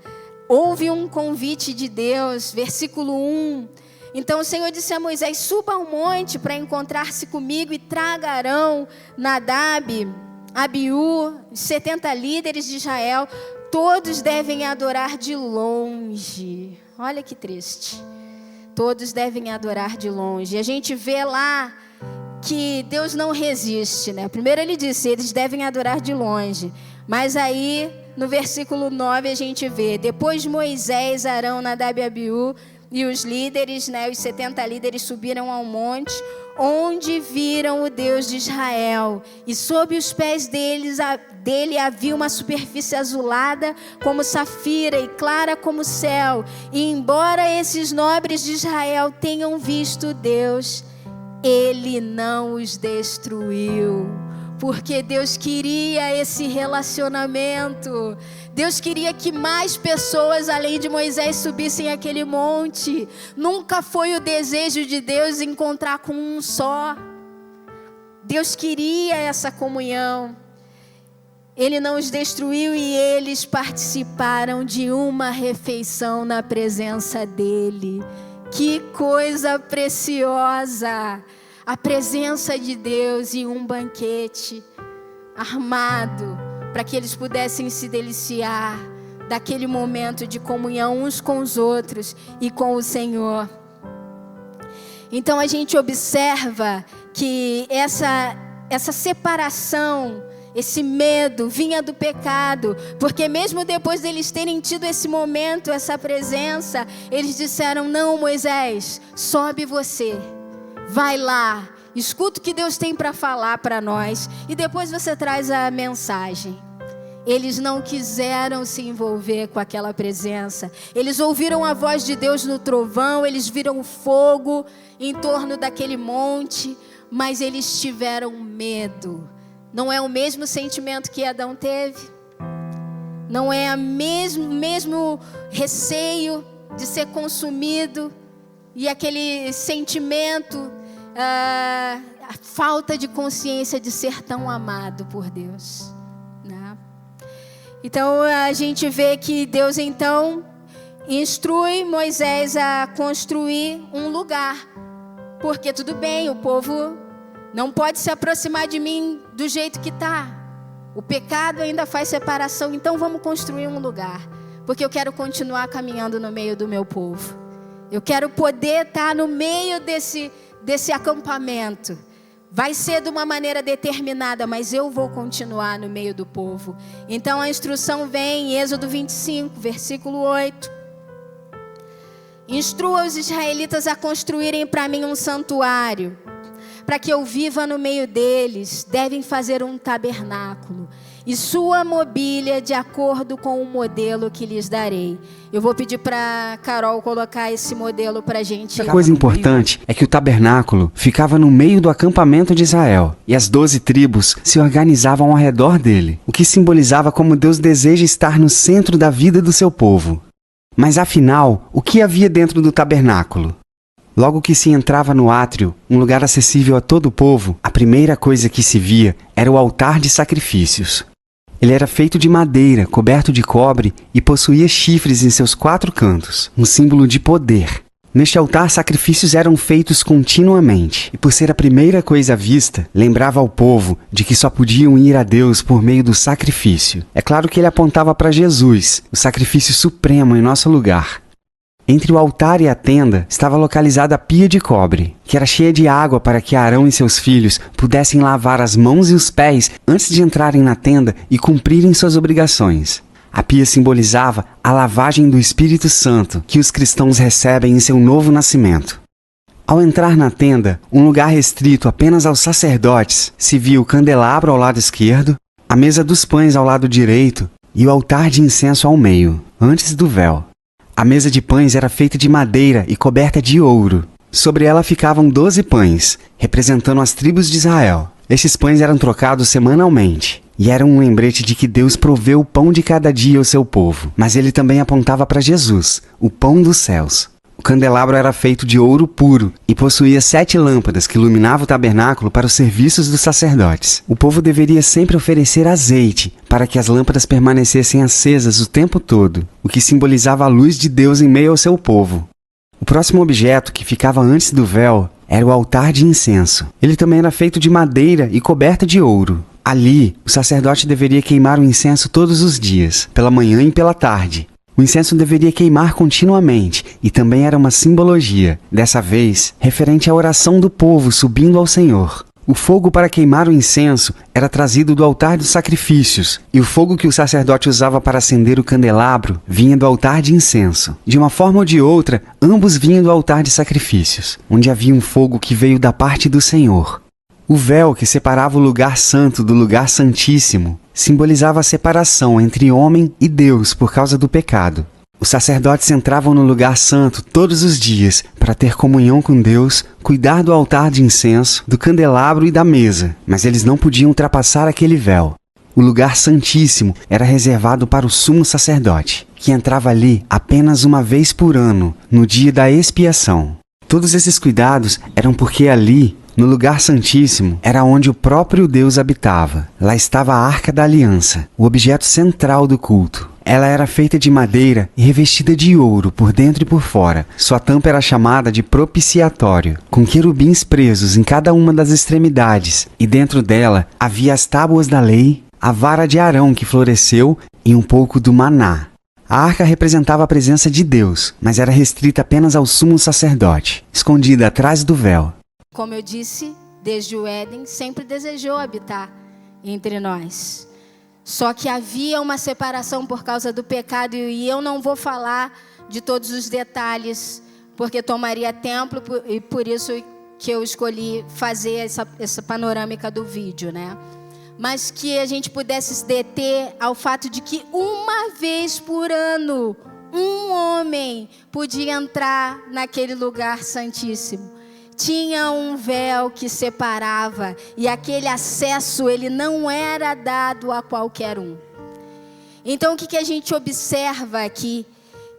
houve um convite de Deus, versículo 1. Então o Senhor disse a Moisés: suba ao monte para encontrar-se comigo e traga Arão, Nadab, Abiú, 70 líderes de Israel. todos devem adorar de longe. Olha que triste. Todos devem adorar de longe. E a gente vê lá que Deus não resiste, né? Primeiro ele disse, eles devem adorar de longe. Mas aí, no versículo 9, a gente vê, depois Moisés, Arão, Nadab e Abiú e os líderes, né, os 70 líderes subiram ao monte, onde viram o Deus de Israel. E sob os pés dele havia uma superfície azulada como safira e clara como o céu. E embora esses nobres de Israel tenham visto Deus, ele não os destruiu. Porque Deus queria esse relacionamento. Deus queria que mais pessoas, além de Moisés, subissem aquele monte. Nunca foi o desejo de Deus encontrar com um só. Deus queria essa comunhão. Ele não os destruiu e eles participaram de uma refeição na presença dele. Que coisa preciosa! A presença de Deus em um banquete armado para que eles pudessem se deliciar daquele momento de comunhão uns com os outros e com o Senhor. Então a gente observa que essa separação, esse medo vinha do pecado, porque mesmo depois deles terem tido esse momento, essa presença, eles disseram, não, Moisés, sobe você. Vai lá, escuta o que Deus tem para falar para nós e depois você traz a mensagem. Eles não quiseram se envolver com aquela presença. Eles ouviram a voz de Deus no trovão, eles viram fogo em torno daquele monte, mas eles tiveram medo. Não é o mesmo sentimento que Adão teve? Não é o mesmo receio de ser consumido? E aquele sentimento, a falta de consciência de ser tão amado por Deus, né? Então a gente vê que Deus então instrui Moisés a construir um lugar. Porque tudo bem, o povo não pode se aproximar de mim do jeito que está. O pecado ainda faz separação, então vamos construir um lugar. Porque eu quero continuar caminhando no meio do meu povo. Eu quero poder estar no meio desse acampamento. Vai ser de uma maneira determinada, mas eu vou continuar no meio do povo. Então a instrução vem em Êxodo 25, versículo 8. Instrua os israelitas a construírem para mim um santuário, para que eu viva no meio deles. Devem fazer um tabernáculo e sua mobília de acordo com o modelo que lhes darei. Eu vou pedir para Carol colocar esse modelo para a gente. A coisa importante é que o tabernáculo ficava no meio do acampamento de Israel e as 12 tribos se organizavam ao redor dele, o que simbolizava como Deus deseja estar no centro da vida do seu povo. Mas afinal, o que havia dentro do tabernáculo? Logo que se entrava no átrio, um lugar acessível a todo o povo, a primeira coisa que se via era o altar de sacrifícios. Ele era feito de madeira, coberto de cobre e possuía chifres em seus 4 cantos, um símbolo de poder. Neste altar, sacrifícios eram feitos continuamente, e por ser a primeira coisa vista, lembrava ao povo de que só podiam ir a Deus por meio do sacrifício. É claro que ele apontava para Jesus, o sacrifício supremo em nosso lugar. Entre o altar e a tenda estava localizada a pia de cobre, que era cheia de água para que Arão e seus filhos pudessem lavar as mãos e os pés antes de entrarem na tenda e cumprirem suas obrigações. A pia simbolizava a lavagem do Espírito Santo que os cristãos recebem em seu novo nascimento. Ao entrar na tenda, um lugar restrito apenas aos sacerdotes, se via o candelabro ao lado esquerdo, a mesa dos pães ao lado direito e o altar de incenso ao meio, antes do véu. A mesa de pães era feita de madeira e coberta de ouro. Sobre ela ficavam 12 pães, representando as tribos de Israel. Estes pães eram trocados semanalmente, e eram um lembrete de que Deus proveu o pão de cada dia ao seu povo. Mas ele também apontava para Jesus, o pão dos céus. O candelabro era feito de ouro puro e possuía 7 lâmpadas que iluminavam o tabernáculo para os serviços dos sacerdotes. O povo deveria sempre oferecer azeite para que as lâmpadas permanecessem acesas o tempo todo, o que simbolizava a luz de Deus em meio ao seu povo. O próximo objeto, que ficava antes do véu, era o altar de incenso. Ele também era feito de madeira e coberto de ouro. Ali, o sacerdote deveria queimar o incenso todos os dias, pela manhã e pela tarde. O incenso deveria queimar continuamente e também era uma simbologia, dessa vez, referente à oração do povo subindo ao Senhor. O fogo para queimar o incenso era trazido do altar dos sacrifícios, e o fogo que o sacerdote usava para acender o candelabro vinha do altar de incenso. De uma forma ou de outra, ambos vinham do altar de sacrifícios, onde havia um fogo que veio da parte do Senhor. O véu que separava o lugar santo do lugar santíssimo simbolizava a separação entre homem e Deus por causa do pecado. Os sacerdotes entravam no lugar santo todos os dias para ter comunhão com Deus, cuidar do altar de incenso, do candelabro e da mesa, mas eles não podiam ultrapassar aquele véu. O lugar santíssimo era reservado para o sumo sacerdote, que entrava ali apenas uma vez por ano, no dia da expiação. Todos esses cuidados eram porque ali, no lugar santíssimo, era onde o próprio Deus habitava. Lá estava a Arca da Aliança, o objeto central do culto. Ela era feita de madeira e revestida de ouro por dentro e por fora. Sua tampa era chamada de propiciatório, com querubins presos em cada uma das extremidades, e dentro dela havia as tábuas da lei, a vara de Arão que floresceu e um pouco do maná. A arca representava a presença de Deus, mas era restrita apenas ao sumo sacerdote, escondida atrás do véu. Como eu disse, desde o Éden, sempre desejou habitar entre nós. Só que havia uma separação por causa do pecado, e eu não vou falar de todos os detalhes, porque tomaria tempo, e por isso que eu escolhi fazer essa panorâmica do vídeo, né? Mas que a gente pudesse se deter ao fato de que uma vez por ano, um homem podia entrar naquele lugar santíssimo. Tinha um véu que separava, e aquele acesso ele não era dado a qualquer um. Então o que a gente observa aqui?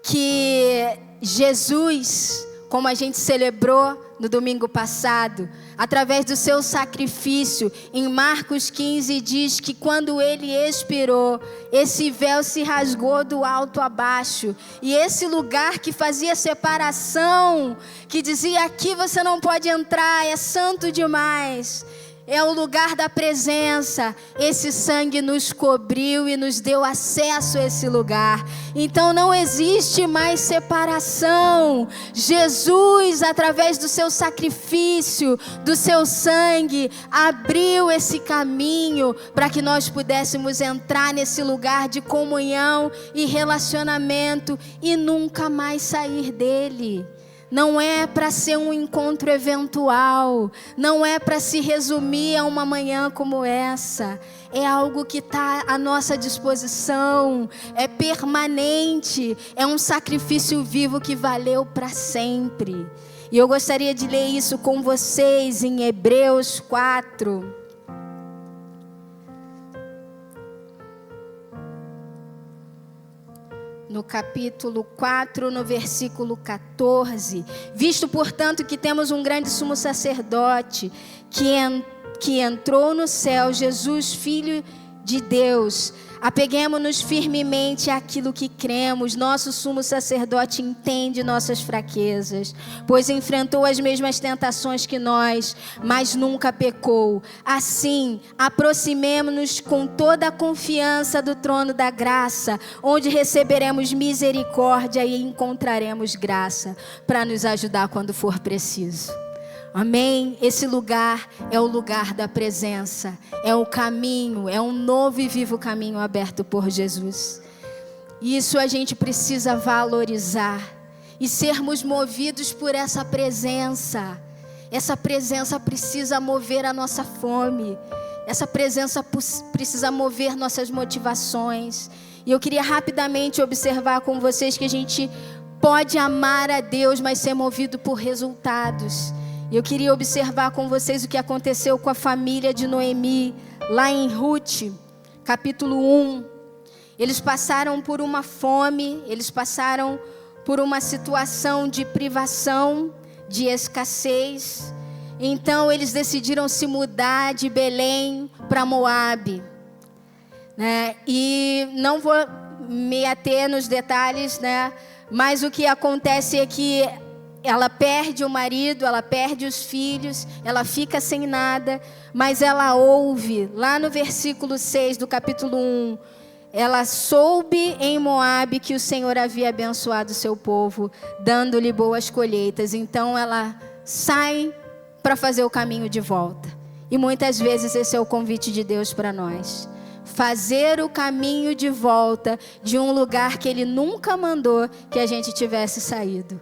Que Jesus, como a gente celebrou no domingo passado, através do seu sacrifício, em Marcos 15 diz que quando ele expirou, esse véu se rasgou do alto a baixo, e esse lugar que fazia separação, que dizia aqui você não pode entrar, é santo demais, é o lugar da presença. Esse sangue nos cobriu e nos deu acesso a esse lugar. Então não existe mais separação. Jesus, através do seu sacrifício, do seu sangue, abriu esse caminho para que nós pudéssemos entrar nesse lugar de comunhão e relacionamento e nunca mais sair dele. Não é para ser um encontro eventual, não é para se resumir a uma manhã como essa. É algo que está à nossa disposição, é permanente, é um sacrifício vivo que valeu para sempre. E eu gostaria de ler isso com vocês em Hebreus 4. No capítulo 4, no versículo 14. Visto, portanto, que temos um grande sumo sacerdote que entrou no céu, Jesus, Filho de Deus, apeguemo-nos firmemente àquilo que cremos. Nosso sumo sacerdote entende nossas fraquezas, pois enfrentou as mesmas tentações que nós, mas nunca pecou. Assim, aproximemo-nos com toda a confiança do trono da graça, onde receberemos misericórdia e encontraremos graça para nos ajudar quando for preciso. Amém? Esse lugar é o lugar da presença, é o caminho, é um novo e vivo caminho aberto por Jesus. Isso a gente precisa valorizar e sermos movidos por essa presença. Essa presença precisa mover a nossa fome, essa presença precisa mover nossas motivações. E eu queria rapidamente observar com vocês que a gente pode amar a Deus, mas ser movido por resultados. Eu queria observar com vocês o que aconteceu com a família de Noemi, lá em Ruth, capítulo 1. Eles passaram por uma fome, eles passaram por uma situação de privação, de escassez. Então eles decidiram se mudar de Belém para Moabe, né? E não vou me ater nos detalhes, né? Mas o que acontece é que ela perde o marido, ela perde os filhos, ela fica sem nada, mas ela ouve, lá no versículo 6 do capítulo 1, ela soube em Moabe que o Senhor havia abençoado o seu povo, dando-lhe boas colheitas. Então ela sai para fazer o caminho de volta. E muitas vezes esse é o convite de Deus para nós. Fazer o caminho de volta de um lugar que Ele nunca mandou que a gente tivesse saído.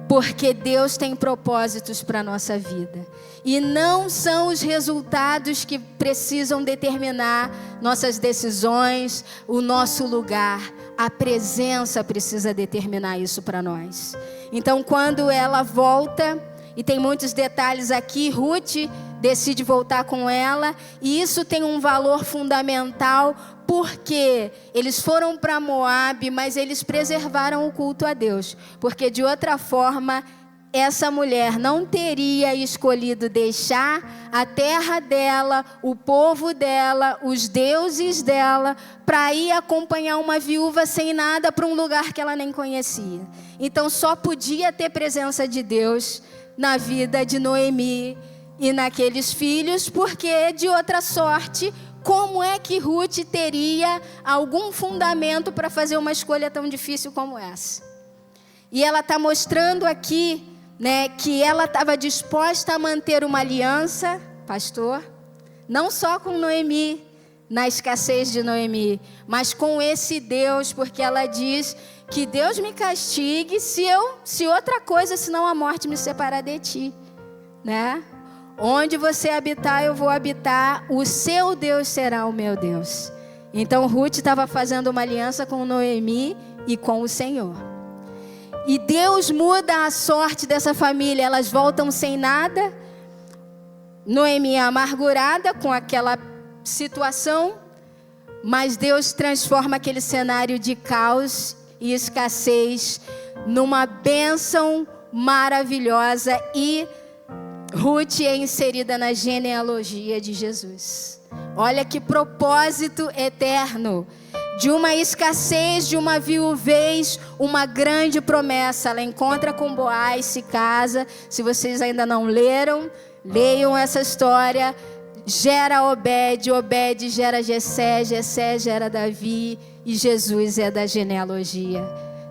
Porque Deus tem propósitos para a nossa vida. E não são os resultados que precisam determinar nossas decisões, o nosso lugar. A presença precisa determinar isso para nós. Então, quando ela volta, e tem muitos detalhes aqui, Ruth decide voltar com ela. E isso tem um valor fundamental, porque eles foram para Moabe, mas eles preservaram o culto a Deus. Porque de outra forma, essa mulher não teria escolhido deixar a terra dela, o povo dela, os deuses dela, para ir acompanhar uma viúva sem nada para um lugar que ela nem conhecia. Então só podia ter presença de Deus na vida de Noemi e naqueles filhos, porque de outra sorte, como é que Ruth teria algum fundamento para fazer uma escolha tão difícil como essa? E ela está mostrando aqui, né, que ela estava disposta a manter uma aliança, pastor, não só com Noemi, na escassez de Noemi, mas com esse Deus, porque ela diz que Deus me castigue se outra coisa, senão a morte me separar de ti, né? Onde você habitar, eu vou habitar, o seu Deus será o meu Deus. Então Ruth estava fazendo uma aliança com Noemi e com o Senhor. E Deus muda a sorte dessa família, elas voltam sem nada. Noemi é amargurada com aquela situação, mas Deus transforma aquele cenário de caos e escassez numa bênção maravilhosa, e Ruth é inserida na genealogia de Jesus. Olha que propósito eterno. De uma escassez, de uma viuvez, uma grande promessa. Ela encontra com Boaz, se casa. Se vocês ainda não leram, leiam essa história. Gera Obed, Obed gera Jessé, Jessé gera Davi, e Jesus é da genealogia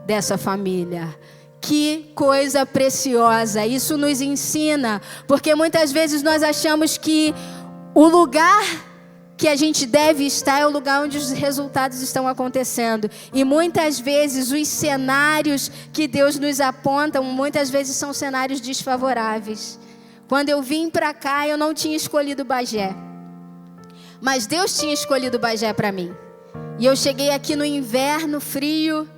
dessa família. Que coisa preciosa, isso nos ensina, porque muitas vezes nós achamos que o lugar que a gente deve estar é o lugar onde os resultados estão acontecendo, e muitas vezes os cenários que Deus nos aponta, muitas vezes são cenários desfavoráveis. Quando eu vim para cá, eu não tinha escolhido Bagé, mas Deus tinha escolhido Bagé para mim, e eu cheguei aqui no inverno frio.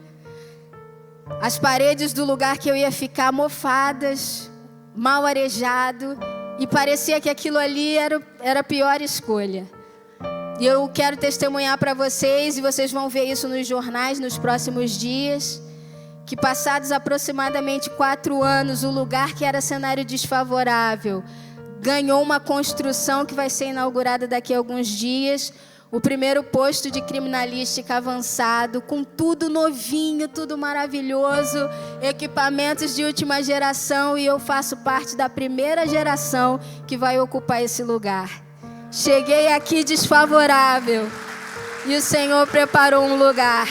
As paredes do lugar que eu ia ficar mofadas, mal arejado, e parecia que aquilo ali era a pior escolha. E eu quero testemunhar para vocês, e vocês vão ver isso nos jornais nos próximos dias, que passados aproximadamente 4 anos, o lugar que era cenário desfavorável ganhou uma construção que vai ser inaugurada daqui a alguns dias. O primeiro posto de criminalística avançado, com tudo novinho, tudo maravilhoso, equipamentos de última geração, e eu faço parte da primeira geração que vai ocupar esse lugar. Cheguei aqui desfavorável, e o Senhor preparou um lugar,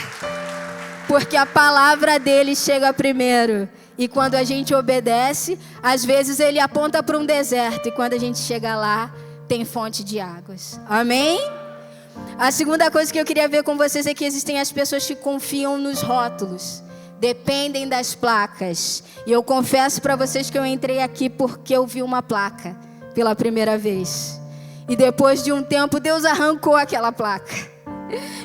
porque a palavra dele chega primeiro. E quando a gente obedece, às vezes ele aponta para um deserto, e quando a gente chega lá, tem fonte de águas. Amém? A segunda coisa que eu queria ver com vocês é que existem as pessoas que confiam nos rótulos, dependem das placas. E eu confesso para vocês que eu entrei aqui porque eu vi uma placa pela primeira vez. E depois de um tempo, Deus arrancou aquela placa.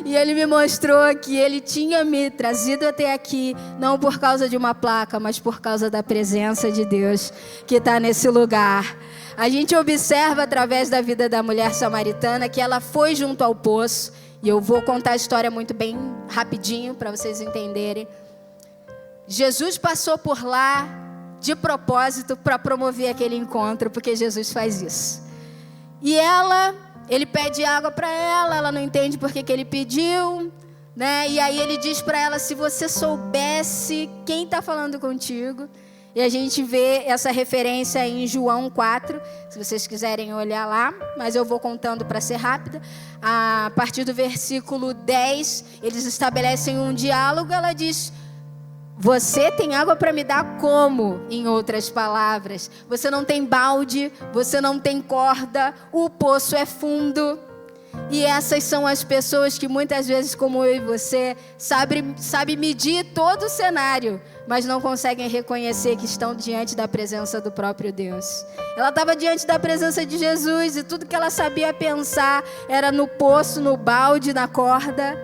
E Ele me mostrou que Ele tinha me trazido até aqui, não por causa de uma placa, mas por causa da presença de Deus que está nesse lugar. A gente observa através da vida da mulher samaritana que ela foi junto ao poço, e eu vou contar a história muito bem rapidinho para vocês entenderem. Jesus passou por lá de propósito para promover aquele encontro, porque Jesus faz isso. E ele pede água para ela, ela não entende por que ele pediu, né? E aí ele diz para ela: se você soubesse quem está falando contigo. E a gente vê essa referência em João 4, se vocês quiserem olhar lá, mas eu vou contando para ser rápida. A partir do versículo 10, eles estabelecem um diálogo. Ela diz: você tem água para me dar como? Em outras palavras, você não tem balde, você não tem corda, o poço é fundo. E essas são as pessoas que muitas vezes, como eu e você, sabe medir todo o cenário, mas não conseguem reconhecer que estão diante da presença do próprio Deus. Ela estava diante da presença de Jesus e tudo que ela sabia pensar era no poço, no balde, na corda.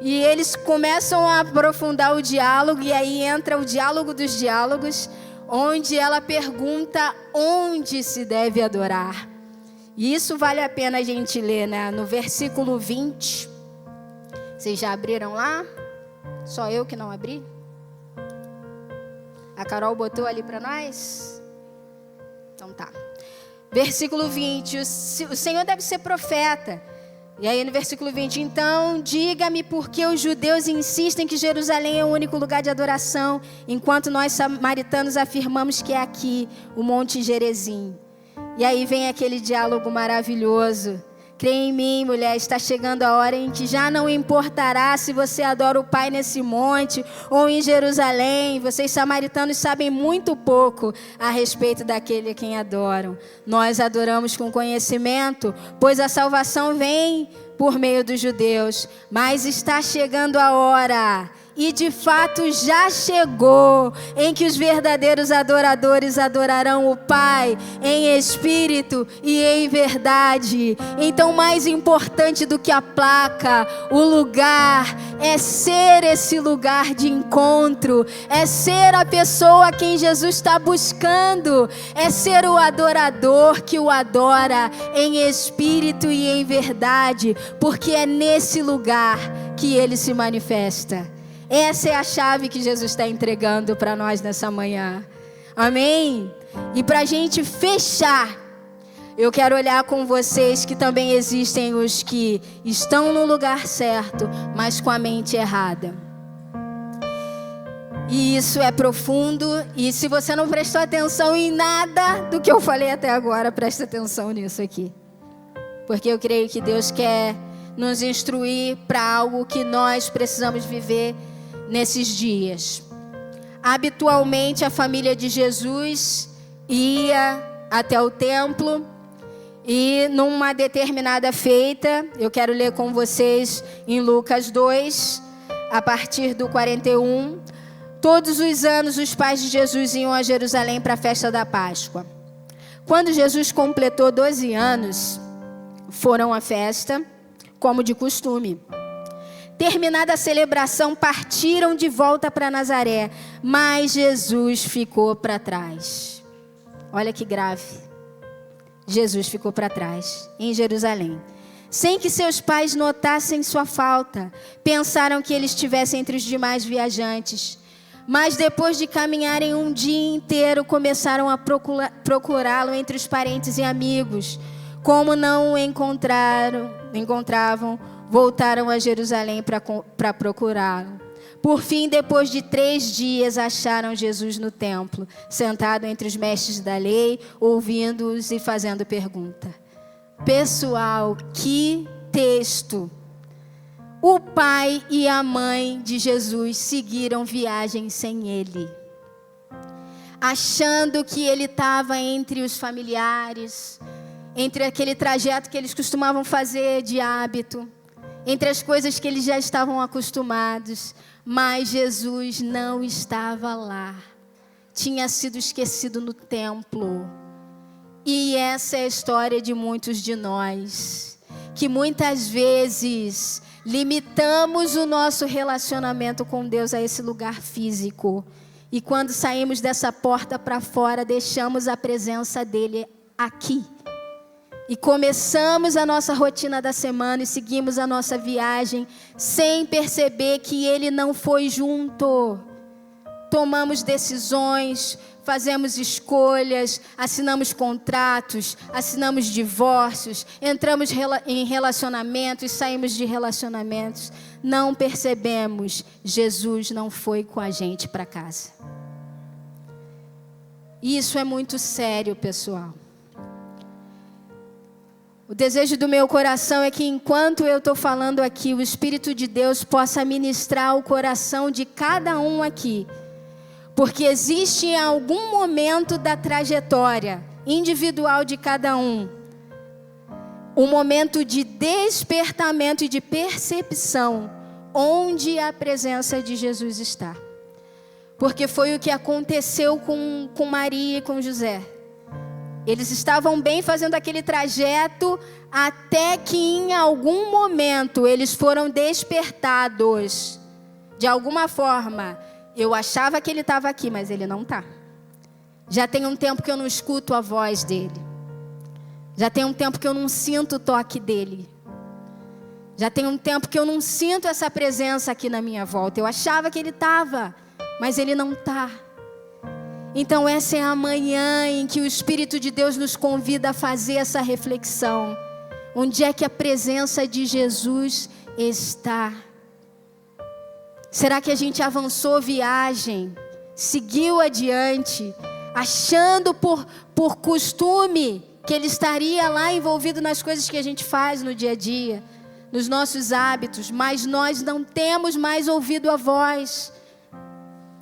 E eles começam a aprofundar o diálogo, e aí entra o diálogo dos diálogos, onde ela pergunta onde se deve adorar. E isso vale a pena a gente ler, né? No versículo 20. Vocês já abriram lá? Só eu que não abri? A Carol botou ali para nós? Então tá. Versículo 20. O Senhor deve ser profeta. E aí no versículo 20. Então, diga-me por que os judeus insistem que Jerusalém é o único lugar de adoração, enquanto nós samaritanos afirmamos que é aqui, o Monte Gerizim. E aí vem aquele diálogo maravilhoso. Creia em mim, mulher, está chegando a hora em que já não importará se você adora o Pai nesse monte ou em Jerusalém. Vocês samaritanos sabem muito pouco a respeito daquele a quem adoram. Nós adoramos com conhecimento, pois a salvação vem por meio dos judeus. Mas está chegando a hora, e de fato já chegou, em que os verdadeiros adoradores adorarão o Pai em espírito e em verdade. Então, mais importante do que a placa, o lugar, é ser esse lugar de encontro, é ser a pessoa a quem Jesus está buscando, é ser o adorador que o adora em espírito e em verdade, porque é nesse lugar que ele se manifesta. Essa é a chave que Jesus está entregando para nós nessa manhã. Amém? E para a gente fechar, eu quero olhar com vocês que também existem os que estão no lugar certo, mas com a mente errada. E isso é profundo, e se você não prestou atenção em nada do que eu falei até agora, preste atenção nisso aqui. Porque eu creio que Deus quer nos instruir para algo que nós precisamos viver nesses dias. Habitualmente a família de Jesus ia até o templo e numa determinada feita, eu quero ler com vocês em Lucas 2, a partir do 41. Todos os anos os pais de Jesus iam a Jerusalém para a festa da Páscoa. Quando Jesus completou 12 anos, foram à festa, como de costume. Terminada a celebração, partiram de volta para Nazaré, mas Jesus ficou para trás. Olha que grave. Jesus ficou para trás, em Jerusalém. Sem que seus pais notassem sua falta, pensaram que ele estivesse entre os demais viajantes. Mas depois de caminharem um dia inteiro, começaram a procurá-lo entre os parentes e amigos. Como não o encontravam, voltaram a Jerusalém para procurá-lo. Por fim, depois de 3 dias, acharam Jesus no templo, sentado entre os mestres da lei, ouvindo-os e fazendo pergunta. Pessoal, que texto! O pai e a mãe de Jesus seguiram viagem sem ele, achando que ele estava entre os familiares, entre aquele trajeto que eles costumavam fazer de hábito, entre as coisas que eles já estavam acostumados, mas Jesus não estava lá. Tinha sido esquecido no templo. E essa é a história de muitos de nós, que muitas vezes limitamos o nosso relacionamento com Deus a esse lugar físico. E quando saímos dessa porta para fora, deixamos a presença dele aqui. E começamos a nossa rotina da semana e seguimos a nossa viagem sem perceber que ele não foi junto. Tomamos decisões, fazemos escolhas, assinamos contratos, assinamos divórcios, entramos em relacionamentos, saímos de relacionamentos. Não percebemos, Jesus não foi com a gente para casa. E isso é muito sério, pessoal. O desejo do meu coração é que enquanto eu estou falando aqui, o Espírito de Deus possa ministrar o coração de cada um aqui. Porque existe em algum momento da trajetória individual de cada um, um momento de despertamento e de percepção onde a presença de Jesus está. Porque foi o que aconteceu com Maria e com José. Eles estavam bem fazendo aquele trajeto até que em algum momento eles foram despertados. De alguma forma, eu achava que ele estava aqui, mas ele não está. Já tem um tempo que eu não escuto a voz dele. Já tem um tempo que eu não sinto o toque dele. Já tem um tempo que eu não sinto essa presença aqui na minha volta. Eu achava que ele estava, mas ele não está. Então essa é a manhã em que o Espírito de Deus nos convida a fazer essa reflexão. Onde é que a presença de Jesus está? Será que a gente avançou viagem, seguiu adiante, achando por costume que Ele estaria lá envolvido nas coisas que a gente faz no dia a dia, nos nossos hábitos, mas nós não temos mais ouvido a voz?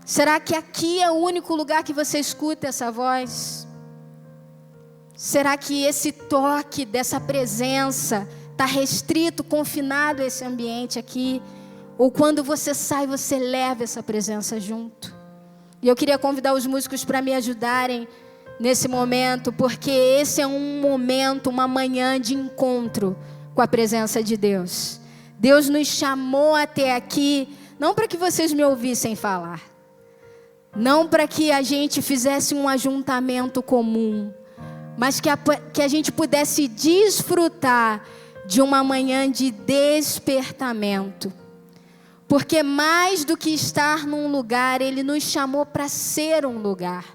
Será que aqui é o único lugar que você escuta essa voz? Será que esse toque dessa presença está restrito, confinado a esse ambiente aqui? Ou quando você sai, você leva essa presença junto? E eu queria convidar os músicos para me ajudarem nesse momento, porque esse é um momento, uma manhã de encontro com a presença de Deus. Deus nos chamou até aqui, não para que vocês me ouvissem falar, não para que a gente fizesse um ajuntamento comum, mas que a gente pudesse desfrutar de uma manhã de despertamento. Porque mais do que estar num lugar, Ele nos chamou para ser um lugar.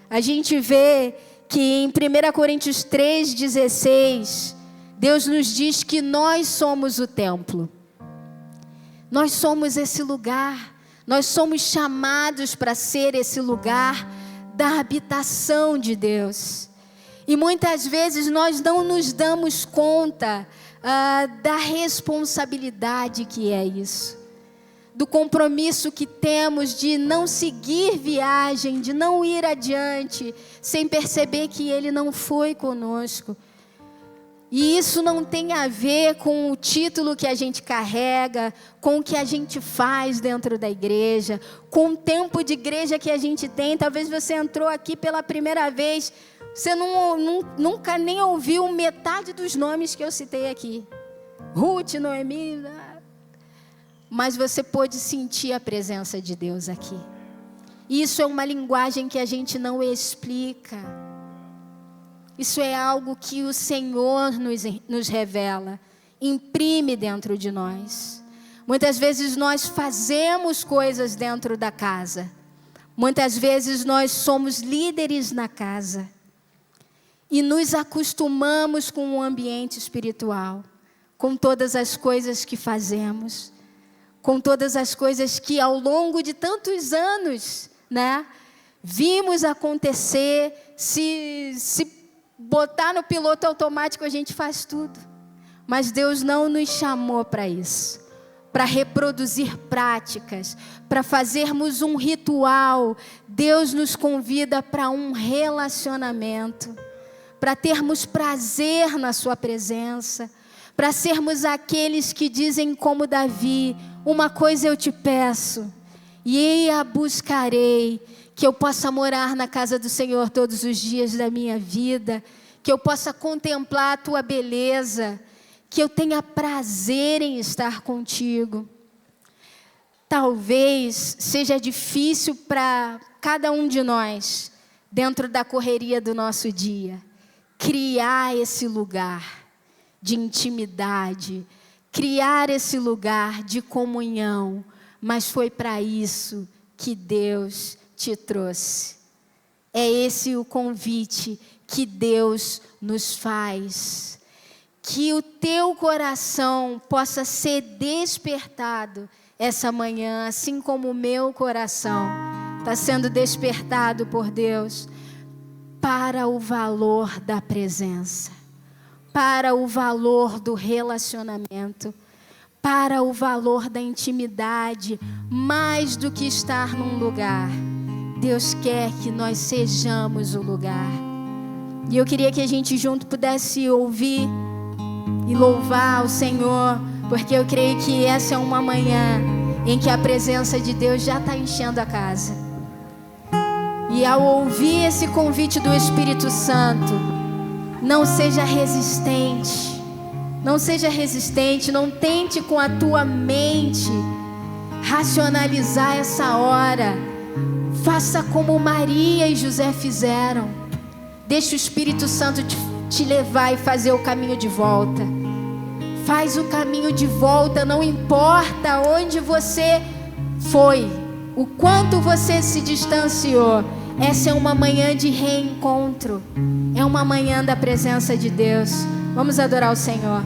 A gente vê que em 1 Coríntios 3,16, Deus nos diz que nós somos o templo. Nós somos esse lugar. Nós somos chamados para ser esse lugar da habitação de Deus. E muitas vezes nós não nos damos conta da responsabilidade que é isso. Do compromisso que temos de não seguir viagem, de não ir adiante, sem perceber que Ele não foi conosco. E isso não tem a ver com o título que a gente carrega, com o que a gente faz dentro da igreja, com o tempo de igreja que a gente tem. Talvez você entrou aqui pela primeira vez, você nunca nem ouviu metade dos nomes que eu citei aqui. Ruth, Noemi, mas você pôde sentir a presença de Deus aqui. Isso é uma linguagem que a gente não explica. Isso é algo que o Senhor nos revela, imprime dentro de nós. Muitas vezes nós fazemos coisas dentro da casa. Muitas vezes nós somos líderes na casa. E nos acostumamos com o ambiente espiritual, com todas as coisas que fazemos, com todas as coisas que ao longo de tantos anos, vimos acontecer. Se botar no piloto automático, a gente faz tudo. Mas Deus não nos chamou para isso, para reproduzir práticas, para fazermos um ritual. Deus nos convida para um relacionamento, para termos prazer na sua presença, para sermos aqueles que dizem como Davi: uma coisa eu te peço, e a buscarei, que eu possa morar na casa do Senhor todos os dias da minha vida, que eu possa contemplar a tua beleza, que eu tenha prazer em estar contigo. Talvez seja difícil para cada um de nós, dentro da correria do nosso dia, criar esse lugar de intimidade, criar esse lugar de comunhão, mas foi para isso que Deus te trouxe. É esse o convite que Deus nos faz. Que o teu coração possa ser despertado essa manhã, assim como o meu coração está sendo despertado por Deus para o valor da presença, para o valor do relacionamento, para o valor da intimidade, mais do que estar num lugar. Deus quer que nós sejamos o lugar. E eu queria que a gente junto pudesse ouvir e louvar o Senhor, porque eu creio que essa é uma manhã em que a presença de Deus já está enchendo a casa. E ao ouvir esse convite do Espírito Santo, não seja resistente. Não seja resistente, não tente com a tua mente racionalizar essa hora. Faça como Maria e José fizeram. Deixa o Espírito Santo te levar e fazer o caminho de volta. Faz o caminho de volta, não importa onde você foi, o quanto você se distanciou. Essa é uma manhã de reencontro. É uma manhã da presença de Deus. Vamos adorar o Senhor.